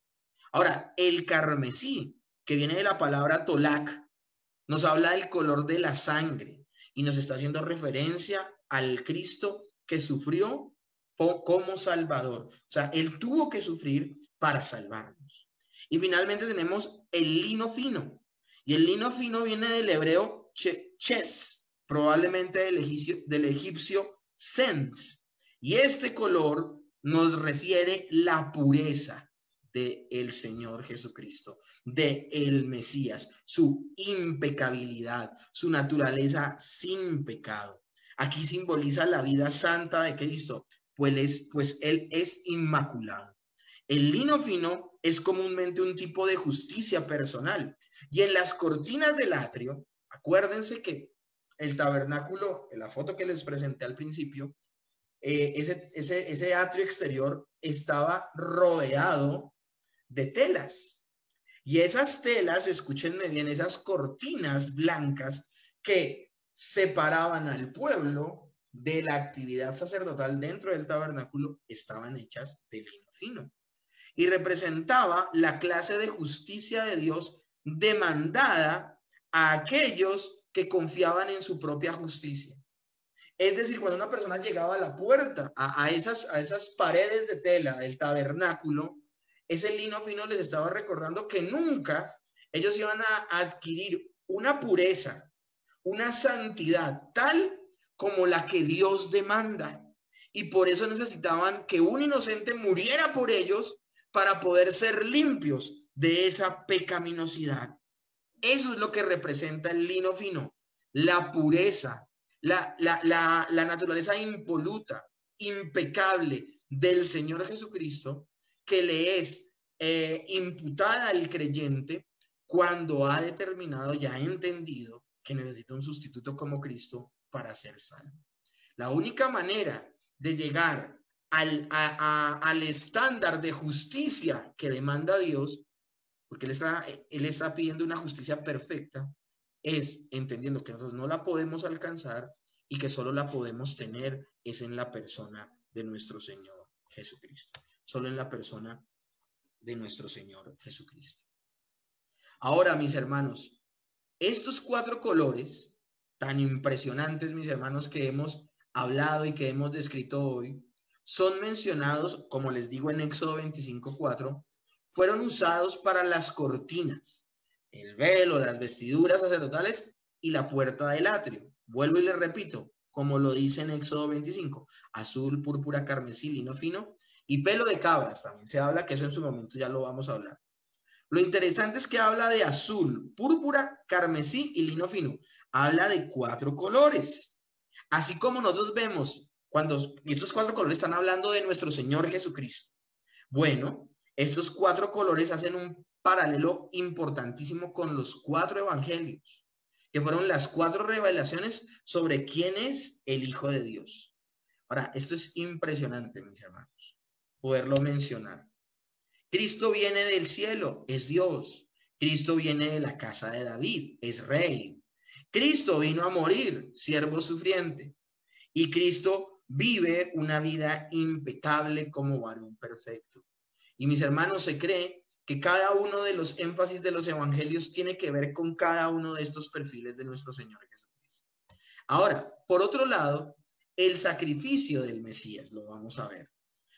Ahora, el carmesí, que viene de la palabra tolac, nos habla del color de la sangre y nos está haciendo referencia al Cristo que sufrió como Salvador. O sea, él tuvo que sufrir para salvarnos. Y finalmente tenemos el lino fino. Y el lino fino viene del hebreo ches, probablemente del egipcio sens. Y este color nos refiere la pureza del Señor Jesucristo, de el Mesías, su impecabilidad, su naturaleza sin pecado. Aquí simboliza la vida santa de Cristo, pues él es inmaculado. El lino fino es comúnmente un tipo de justicia personal. Y en las cortinas del atrio, acuérdense que el tabernáculo, en la foto que les presenté al principio, ese atrio exterior estaba rodeado de telas. Y esas telas, escúchenme bien, esas cortinas blancas que separaban al pueblo de la actividad sacerdotal dentro del tabernáculo, estaban hechas de lino fino. Y representaba la clase de justicia de Dios demandada a aquellos que confiaban en su propia justicia. Es decir, cuando una persona llegaba a la puerta, a esas paredes de tela del tabernáculo, ese lino fino les estaba recordando que nunca ellos iban a adquirir una pureza, una santidad tal como la que Dios demanda. Y por eso necesitaban que un inocente muriera por ellos para poder ser limpios de esa pecaminosidad. Eso es lo que representa el lino fino, la pureza, la naturaleza impoluta, impecable del Señor Jesucristo, que le es imputada al creyente cuando ha determinado y ha entendido que necesita un sustituto como Cristo para ser salvo. La única manera de llegar al estándar de justicia que demanda Dios, porque él está pidiendo una justicia perfecta, es entendiendo que nosotros no la podemos alcanzar y que solo la podemos tener es en la persona de nuestro Señor Jesucristo. Solo en la persona de nuestro Señor Jesucristo. Ahora, mis hermanos, estos 4 colores tan impresionantes, mis hermanos, que hemos hablado y que hemos descrito hoy, son mencionados, como les digo, en Éxodo 25:4, fueron usados para las cortinas, el velo, las vestiduras sacerdotales y la puerta del atrio. Vuelvo y les repito, como lo dice en Éxodo 25, azul, púrpura, carmesí, lino fino y pelo de cabras. También se habla, que eso en su momento ya lo vamos a hablar. Lo interesante es que habla de azul, púrpura, carmesí y lino fino. Habla de 4 colores. Así como nosotros vemos cuando estos 4 colores están hablando de nuestro Señor Jesucristo. Bueno, estos 4 colores hacen un paralelo importantísimo con los 4 evangelios, que fueron las 4 revelaciones sobre quién es el Hijo de Dios. Ahora, esto es impresionante, mis hermanos, poderlo mencionar. Cristo viene del cielo, es Dios. Cristo viene de la casa de David, es rey. Cristo vino a morir, siervo sufriente. Y Cristo vive una vida impecable como varón perfecto. Y mis hermanos, se cree que cada uno de los énfasis de los evangelios tiene que ver con cada uno de estos perfiles de nuestro Señor Jesucristo. Ahora, por otro lado, el sacrificio del Mesías, lo vamos a ver.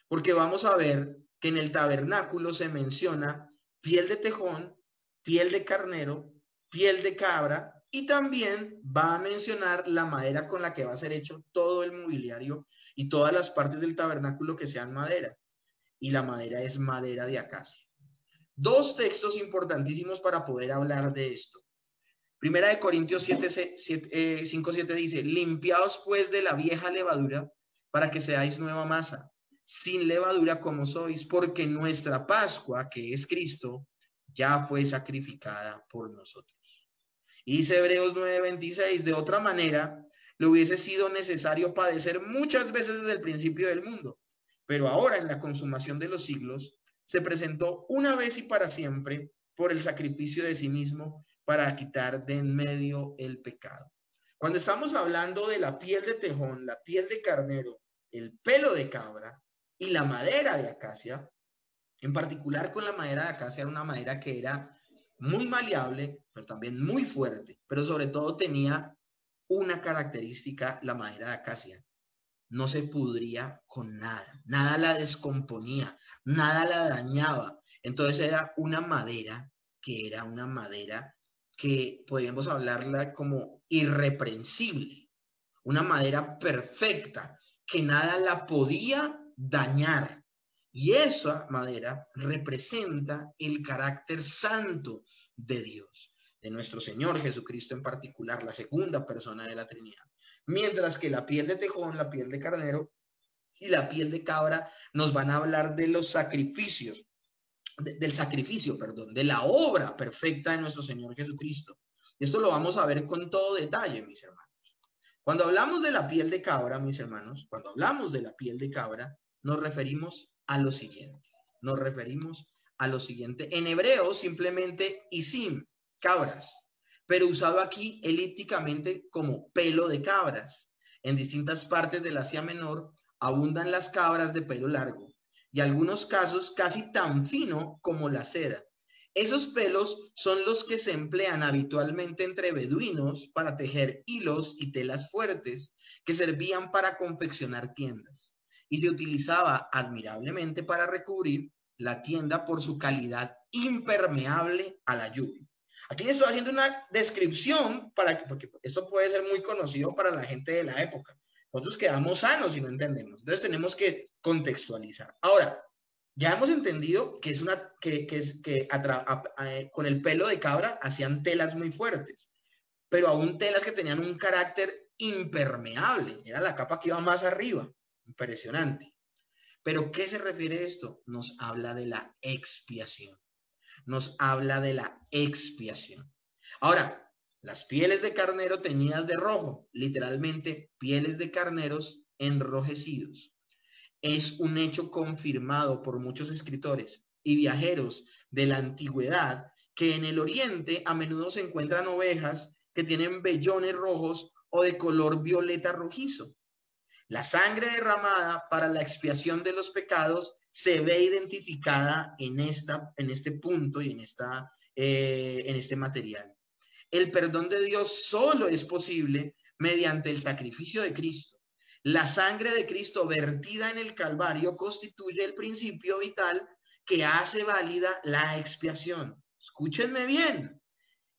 Porque vamos a ver que en el tabernáculo se menciona piel de tejón, piel de carnero, piel de cabra, y también va a mencionar la madera con la que va a ser hecho todo el mobiliario y todas las partes del tabernáculo que sean madera. Y la madera es madera de acacia. 2 textos importantísimos para poder hablar de esto. Primera de Corintios 5:7 dice, limpiaos pues de la vieja levadura para que seáis nueva masa, sin levadura como sois, porque nuestra Pascua, que es Cristo, ya fue sacrificada por nosotros. Y dice Hebreos 9:26, de otra manera, le hubiese sido necesario padecer muchas veces desde el principio del mundo, pero ahora en la consumación de los siglos, se presentó una vez y para siempre por el sacrificio de sí mismo para quitar de en medio el pecado. Cuando estamos hablando de la piel de tejón, la piel de carnero, el pelo de cabra Y la madera de acacia, en particular con la madera de acacia, era una madera que era muy maleable, pero también muy fuerte, pero sobre todo tenía una característica, la madera de acacia: no se pudría con nada, nada la descomponía, nada la dañaba. Entonces era una madera que podríamos hablarla como irreprensible, una madera perfecta, que nada la podía dañar. Y esa madera representa el carácter santo de Dios, de nuestro Señor Jesucristo en particular, la segunda persona de la Trinidad. Mientras que la piel de tejón, la piel de carnero y la piel de cabra nos van a hablar de los sacrificios, del sacrificio, perdón, de la obra perfecta de nuestro Señor Jesucristo. Y esto lo vamos a ver con todo detalle, mis hermanos. Cuando hablamos de la piel de cabra, mis hermanos, cuando hablamos de la piel de cabra, nos referimos a lo siguiente. Nos referimos a lo siguiente. En hebreo, simplemente isim, cabras, pero usado aquí elípticamente como pelo de cabras. En distintas partes del Asia Menor abundan las cabras de pelo largo y algunos casos casi tan fino como la seda. Esos pelos son los que se emplean habitualmente entre beduinos para tejer hilos y telas fuertes que servían para confeccionar tiendas, y se utilizaba admirablemente para recubrir la tienda por su calidad impermeable a la lluvia. Aquí les estoy haciendo una descripción porque esto puede ser muy conocido para la gente de la época. Nosotros quedamos sanos y no entendemos. Entonces tenemos que contextualizar. Ahora, ya hemos entendido que con el pelo de cabra hacían telas muy fuertes, pero aún telas que tenían un carácter impermeable. Era la capa que iba más arriba. Impresionante. ¿Pero qué se refiere esto? Nos habla de la expiación. Nos habla de la expiación. Ahora, las pieles de carnero teñidas de rojo, literalmente pieles de carneros enrojecidos. Es un hecho confirmado por muchos escritores y viajeros de la antigüedad que en el oriente a menudo se encuentran ovejas que tienen vellones rojos o de color violeta rojizo. La sangre derramada para la expiación de los pecados se ve identificada en este punto y en este material. El perdón de Dios solo es posible mediante el sacrificio de Cristo. La sangre de Cristo vertida en el Calvario constituye el principio vital que hace válida la expiación. Escúchenme bien.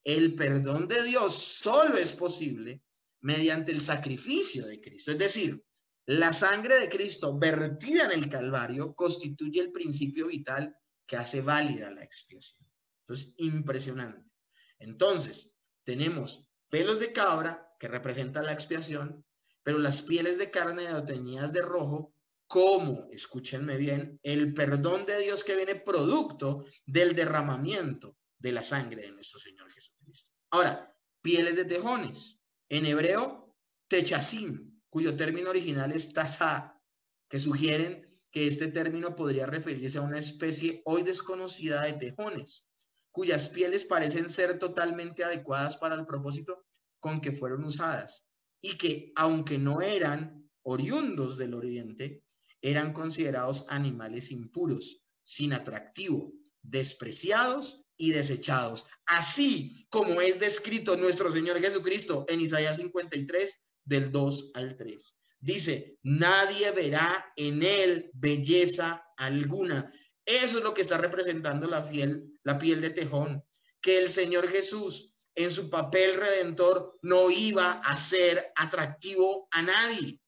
El perdón de Dios solo es posible mediante el sacrificio de Cristo. Es decir, la sangre de Cristo vertida en el Calvario constituye el principio vital que hace válida la expiación. Entonces, impresionante. Entonces, tenemos pelos de cabra que representan la expiación, pero las pieles de carne teñidas de rojo, como, escúchenme bien, el perdón de Dios que viene producto del derramamiento de la sangre de nuestro Señor Jesucristo. Ahora, pieles de tejones. En hebreo, techasim, cuyo término original es tasá, que sugieren que este término podría referirse a una especie hoy desconocida de tejones, cuyas pieles parecen ser totalmente adecuadas para el propósito con que fueron usadas, y que, aunque no eran oriundos del oriente, eran considerados animales impuros, sin atractivo, despreciados y desechados, así como es descrito nuestro Señor Jesucristo en Isaías 53, del 2 al 3. Dice, nadie verá en él belleza alguna. Eso es lo que está representando la piel de tejón, que el Señor Jesús en su papel redentor no iba a ser atractivo a nadie.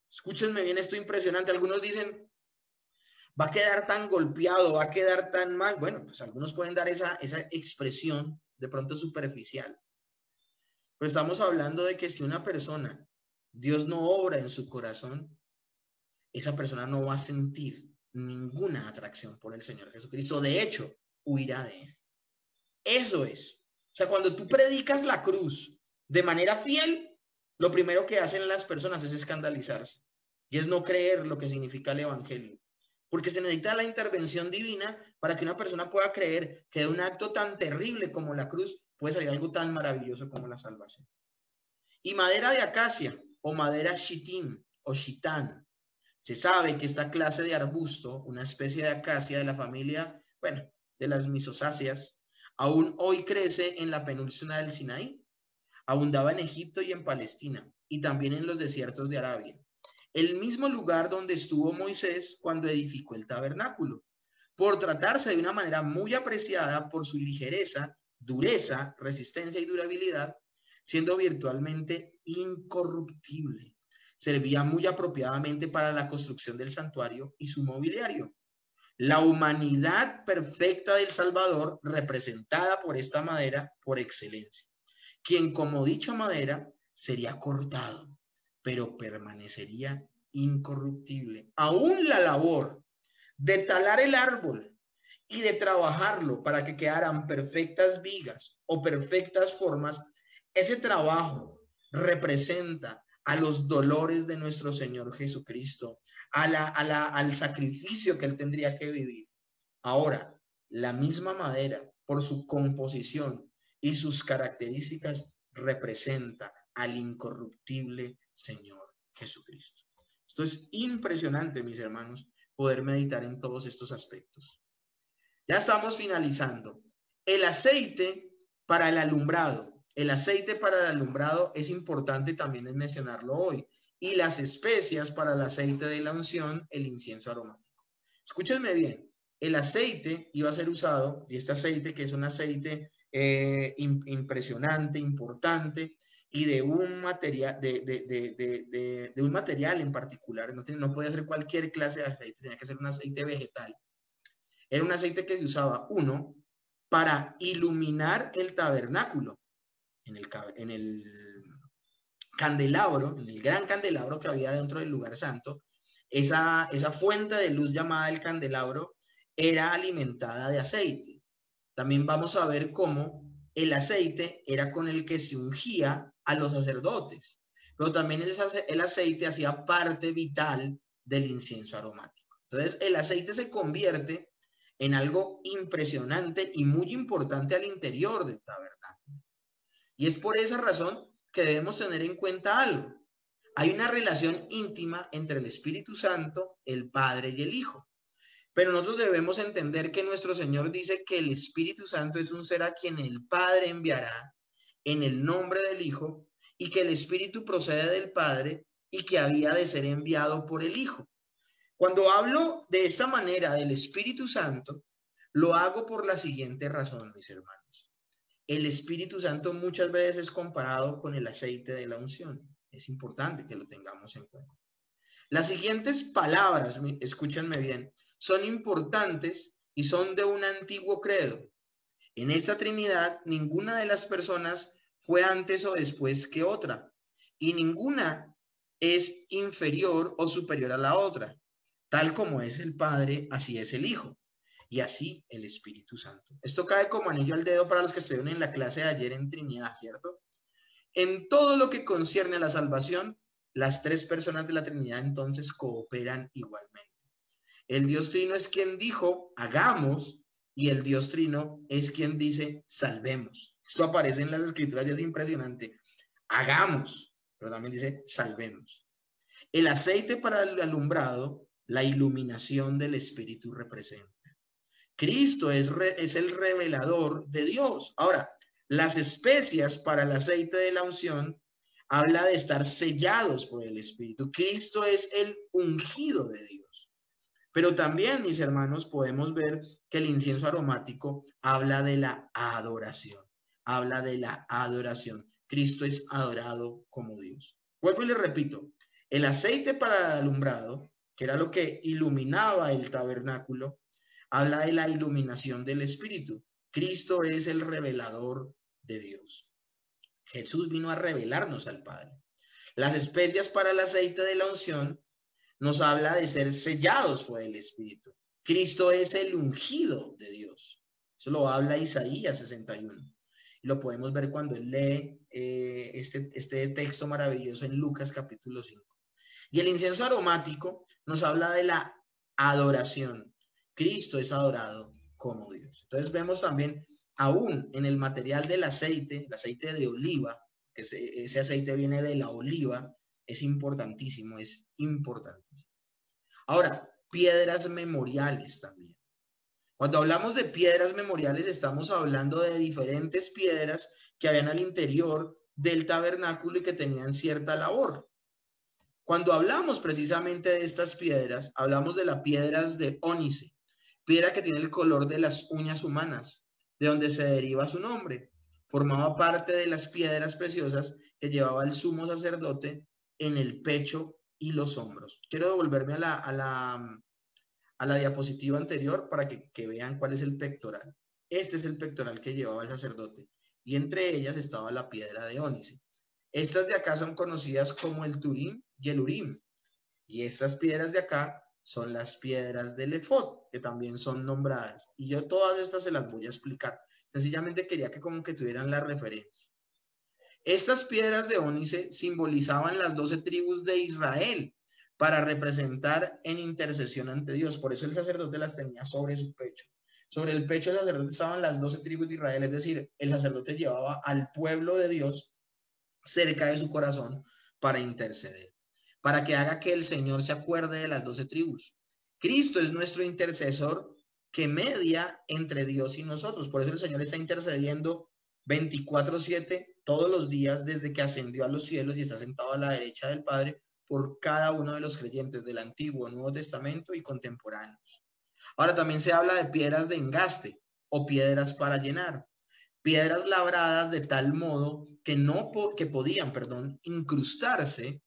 Escúchenme bien, esto es impresionante. Algunos dicen, va a quedar tan golpeado, va a quedar tan mal. Bueno, pues algunos pueden dar esa expresión de pronto superficial. Pero estamos hablando de que si una persona, Dios no obra en su corazón, esa persona no va a sentir ninguna atracción por el Señor Jesucristo. De hecho, huirá de él. Eso es. O sea, cuando tú predicas la cruz de manera fiel, lo primero que hacen las personas es escandalizarse. Y es no creer lo que significa el evangelio. Porque se necesita la intervención divina para que una persona pueda creer que de un acto tan terrible como la cruz puede salir algo tan maravilloso como la salvación. Y madera de acacia o madera shitim o shitán Se sabe que esta clase de arbusto, una especie de acacia de la familia, bueno, de las misosáceas, aún hoy crece en la península del Sinaí, abundaba en Egipto y en Palestina, y también en los desiertos de Arabia, el mismo lugar donde estuvo Moisés cuando edificó el tabernáculo, por tratarse de una manera muy apreciada por su ligereza, dureza, resistencia y durabilidad, siendo virtualmente incorruptible. Servía muy apropiadamente para la construcción del santuario y su mobiliario. La humanidad perfecta del Salvador, representada por esta madera por excelencia, quien como dicha madera sería cortado, pero permanecería incorruptible. Aún la labor de talar el árbol y de trabajarlo para que quedaran perfectas vigas o perfectas formas, ese trabajo representa a los dolores de nuestro Señor Jesucristo, al sacrificio que Él tendría que vivir. Ahora, la misma madera, por su composición y sus características, representa al incorruptible Señor Jesucristo. Esto es impresionante, mis hermanos, poder meditar en todos estos aspectos. Ya estamos finalizando. El aceite para el alumbrado. El aceite para el alumbrado es importante también en mencionarlo hoy. Y las especias para el aceite de la unción, el incienso aromático. Escúchenme bien. El aceite iba a ser usado, y este aceite que es un aceite impresionante, importante, y de un material, de un material en particular. No podía ser cualquier clase de aceite, tenía que ser un aceite vegetal. Era un aceite que se usaba, uno, para iluminar el tabernáculo, en el candelabro, en el gran candelabro que había dentro del lugar santo. Esa fuente de luz llamada el candelabro era alimentada de aceite. También vamos a ver cómo el aceite era con el que se ungía a los sacerdotes, pero también el aceite hacía parte vital del incienso aromático. Entonces el aceite se convierte en algo impresionante y muy importante al interior del tabernáculo. Y es por esa razón que debemos tener en cuenta algo. Hay una relación íntima entre el Espíritu Santo, el Padre y el Hijo. Pero nosotros debemos entender que nuestro Señor dice que el Espíritu Santo es un ser a quien el Padre enviará en el nombre del Hijo, y que el Espíritu procede del Padre y que había de ser enviado por el Hijo. Cuando hablo de esta manera del Espíritu Santo, lo hago por la siguiente razón, mis hermanos. El Espíritu Santo muchas veces es comparado con el aceite de la unción. Es importante que lo tengamos en cuenta. Las siguientes palabras, escúchenme bien, son importantes y son de un antiguo credo. En esta Trinidad, ninguna de las personas fue antes o después que otra, y ninguna es inferior o superior a la otra. Tal como es el Padre, así es el Hijo, y así el Espíritu Santo. Esto cae como anillo al dedo para los que estuvieron en la clase de ayer en Trinidad, ¿cierto? En todo lo que concierne a la salvación, las tres personas de la Trinidad entonces cooperan igualmente. El Dios Trino es quien dijo, hagamos, y el Dios Trino es quien dice, salvemos. Esto aparece en las Escrituras y es impresionante. Hagamos, pero también dice, salvemos. El aceite para el alumbrado, la iluminación del Espíritu representa. Cristo es el revelador de Dios. Ahora, las especias para el aceite de la unción habla de estar sellados por el Espíritu. Cristo es el ungido de Dios. Pero también, mis hermanos, podemos ver que el incienso aromático habla de la adoración. Habla de la adoración. Cristo es adorado como Dios. Vuelvo y le repito, el aceite para el alumbrado, que era lo que iluminaba el tabernáculo, habla de la iluminación del Espíritu. Cristo es el revelador de Dios. Jesús vino a revelarnos al Padre. Las especias para el aceite de la unción nos habla de ser sellados por el Espíritu. Cristo es el ungido de Dios. Eso lo habla Isaías 61. Y lo podemos ver cuando él lee este texto maravilloso en Lucas capítulo 5. Y el incienso aromático nos habla de la adoración. Cristo es adorado como Dios. Entonces vemos también, aún en el material del aceite, el aceite de oliva, que ese aceite viene de la oliva, es importantísimo, es importantísimo. Ahora, piedras memoriales también. Cuando hablamos de piedras memoriales, estamos hablando de diferentes piedras que habían al interior del tabernáculo y que tenían cierta labor. Cuando hablamos precisamente de estas piedras, hablamos de las piedras de ónice, piedra que tiene el color de las uñas humanas, de donde se deriva su nombre. Formaba parte de las piedras preciosas que llevaba el sumo sacerdote en el pecho y los hombros. Quiero devolverme a la diapositiva anterior para que vean cuál es el pectoral. Este es el pectoral que llevaba el sacerdote y entre ellas estaba la piedra de ónice. Estas de acá son conocidas como el Turim y el Urim. Y estas piedras de acá son las piedras del efod, que también son nombradas. Y yo todas estas se las voy a explicar. Sencillamente quería que como que tuvieran la referencia. Estas piedras de ónice simbolizaban las 12 tribus de Israel para representar en intercesión ante Dios. Por eso el sacerdote las tenía sobre su pecho. Sobre el pecho del sacerdote estaban las 12 tribus de Israel, es decir, el sacerdote llevaba al pueblo de Dios cerca de su corazón para interceder, para que haga que el Señor se acuerde de las 12 tribus. Cristo es nuestro intercesor que media entre Dios y nosotros. Por eso el Señor está intercediendo 24/7 todos los días desde que ascendió a los cielos y está sentado a la derecha del Padre por cada uno de los creyentes del Antiguo, Nuevo Testamento y contemporáneos. Ahora también se habla de piedras de engaste o piedras para llenar. Piedras labradas de tal modo que podían, incrustarse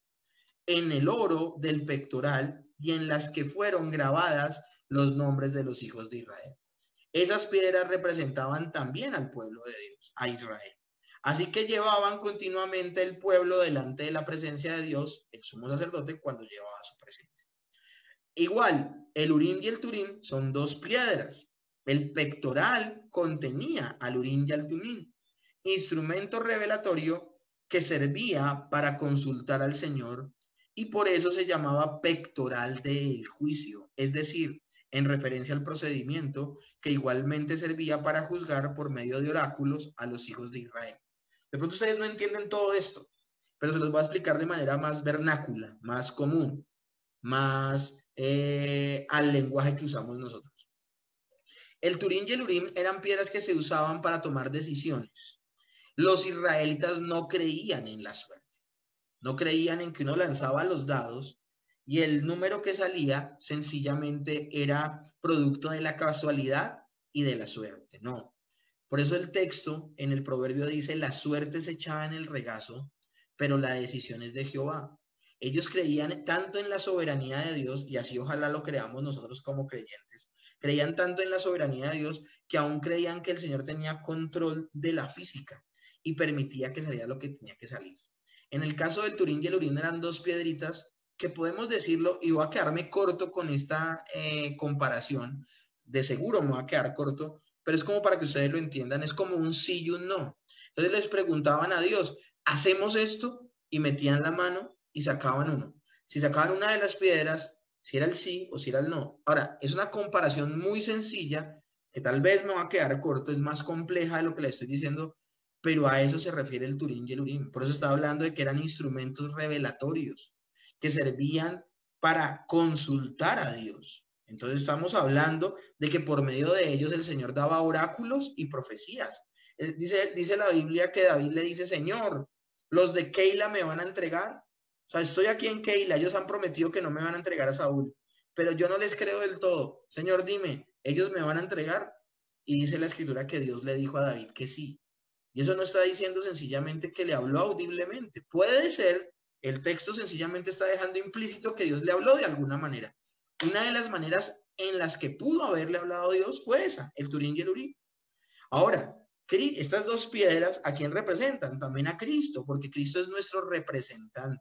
en el oro del pectoral y en las que fueron grabadas los nombres de los hijos de Israel. Esas piedras representaban también al pueblo de Dios, a Israel. Así que llevaban continuamente el pueblo delante de la presencia de Dios, el sumo sacerdote, cuando llevaba su presencia. Igual, el Urim y el Turim son dos piedras. El pectoral contenía al Urim y al Tumim, instrumento revelatorio que servía para consultar al Señor y por eso se llamaba pectoral del juicio, es decir, en referencia al procedimiento que igualmente servía para juzgar por medio de oráculos a los hijos de Israel. De pronto ustedes no entienden todo esto, pero se los voy a explicar de manera más vernácula, más común, más al lenguaje que usamos nosotros. El Turim y el Urim eran piedras que se usaban para tomar decisiones. Los israelitas no creían en la suerte, no creían en que uno lanzaba los dados y el número que salía sencillamente era producto de la casualidad y de la suerte, no. Por eso el texto en el proverbio dice, la suerte se echaba en el regazo, pero la decisión es de Jehová. Ellos creían tanto en la soberanía de Dios, y así ojalá lo creamos nosotros como creyentes, creían tanto en la soberanía de Dios que aún creían que el Señor tenía control de la física y permitía que saliera lo que tenía que salir. En el caso del Turim y el Urim eran dos piedritas que podemos decirlo, y voy a quedarme corto con esta comparación, de seguro me voy a quedar corto, pero es como para que ustedes lo entiendan, es como un sí y un no. Entonces les preguntaban a Dios, ¿hacemos esto? Y metían la mano y sacaban uno. Si sacaban una de las piedras, si era el sí o si era el no. Ahora, es una comparación muy sencilla, que tal vez me va a quedar corto, es más compleja de lo que le estoy diciendo, pero a eso se refiere el Turim y el Urim. Por eso estaba hablando de que eran instrumentos revelatorios, que servían para consultar a Dios. Entonces estamos hablando de que por medio de ellos el Señor daba oráculos y profecías. Dice la Biblia que David le dice, Señor, los de Keila me van a entregar. O sea, estoy aquí en Keila, ellos han prometido que no me van a entregar a Saúl, pero yo no les creo del todo. Señor, dime, ¿ellos me van a entregar? Y dice la escritura que Dios le dijo a David que sí. Y eso no está diciendo sencillamente que le habló audiblemente. Puede ser, el texto sencillamente está dejando implícito que Dios le habló de alguna manera. Una de las maneras en las que pudo haberle hablado a Dios fue esa, el Turim y el Urim. Ahora, estas dos piedras, ¿a quién representan? También a Cristo, porque Cristo es nuestro representante,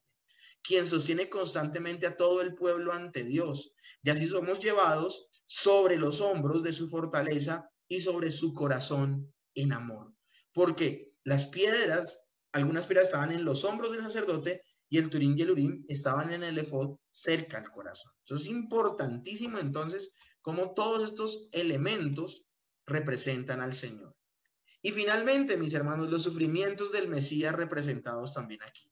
quien sostiene constantemente a todo el pueblo ante Dios. Y así somos llevados sobre los hombros de su fortaleza y sobre su corazón en amor. Porque las piedras, algunas piedras estaban en los hombros del sacerdote y el Turim y el Urim estaban en el efod cerca al corazón. Eso es importantísimo entonces, cómo todos estos elementos representan al Señor. Y finalmente, mis hermanos, los sufrimientos del Mesías representados también aquí.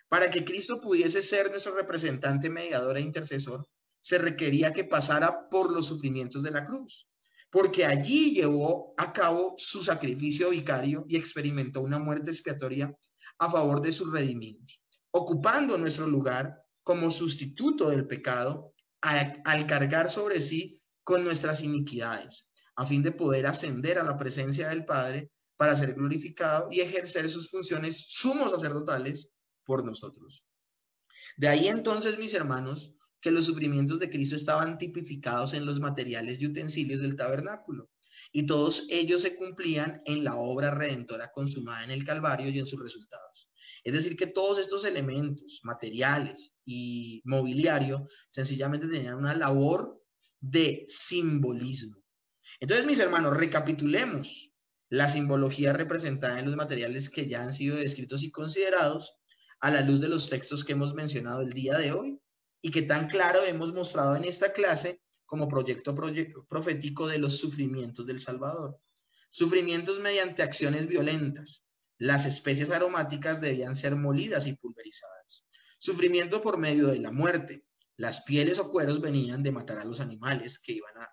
Para que Cristo pudiese ser nuestro representante, mediador e intercesor, se requería que pasara por los sufrimientos de la cruz, porque allí llevó a cabo su sacrificio vicario y experimentó una muerte expiatoria a favor de sus redimidos, ocupando nuestro lugar como sustituto del pecado al cargar sobre sí con nuestras iniquidades, a fin de poder ascender a la presencia del Padre para ser glorificado y ejercer sus funciones sumos sacerdotales por nosotros. De ahí entonces, mis hermanos, que los sufrimientos de Cristo estaban tipificados en los materiales y utensilios del tabernáculo, y todos ellos se cumplían en la obra redentora consumada en el Calvario y en sus resultados. Es decir, que todos estos elementos materiales y mobiliario sencillamente tenían una labor de simbolismo. Entonces, mis hermanos, recapitulemos la simbología representada en los materiales que ya han sido descritos y considerados a la luz de los textos que hemos mencionado el día de hoy y que tan claro hemos mostrado en esta clase como proyecto profético de los sufrimientos del Salvador. Sufrimientos mediante acciones violentas. Las especies aromáticas debían ser molidas y pulverizadas. Sufrimiento por medio de la muerte. Las pieles o cueros venían de matar a los animales que iban a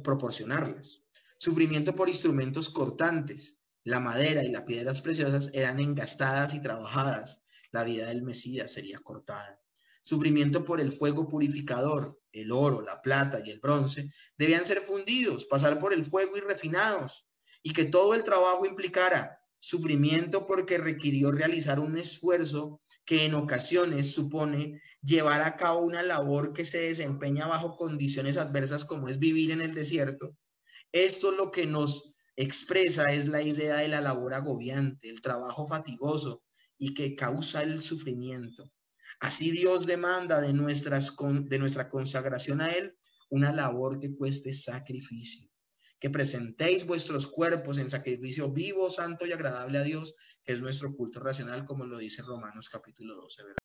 proporcionarlas. Sufrimiento por instrumentos cortantes. La madera y las piedras preciosas eran engastadas y trabajadas. La vida del Mesías sería cortada. Sufrimiento por el fuego purificador. El oro, la plata y el bronce debían ser fundidos, pasar por el fuego y refinados, y que todo el trabajo implicara sufrimiento porque requirió realizar un esfuerzo que en ocasiones supone llevar a cabo una labor que se desempeña bajo condiciones adversas como es vivir en el desierto. Esto lo que nos expresa es la idea de la labor agobiante, el trabajo fatigoso y que causa el sufrimiento. Así Dios demanda de nuestra consagración a Él una labor que cueste sacrificio. Que presentéis vuestros cuerpos en sacrificio vivo, santo y agradable a Dios, que es nuestro culto racional, como lo dice Romanos capítulo 12, ¿verdad?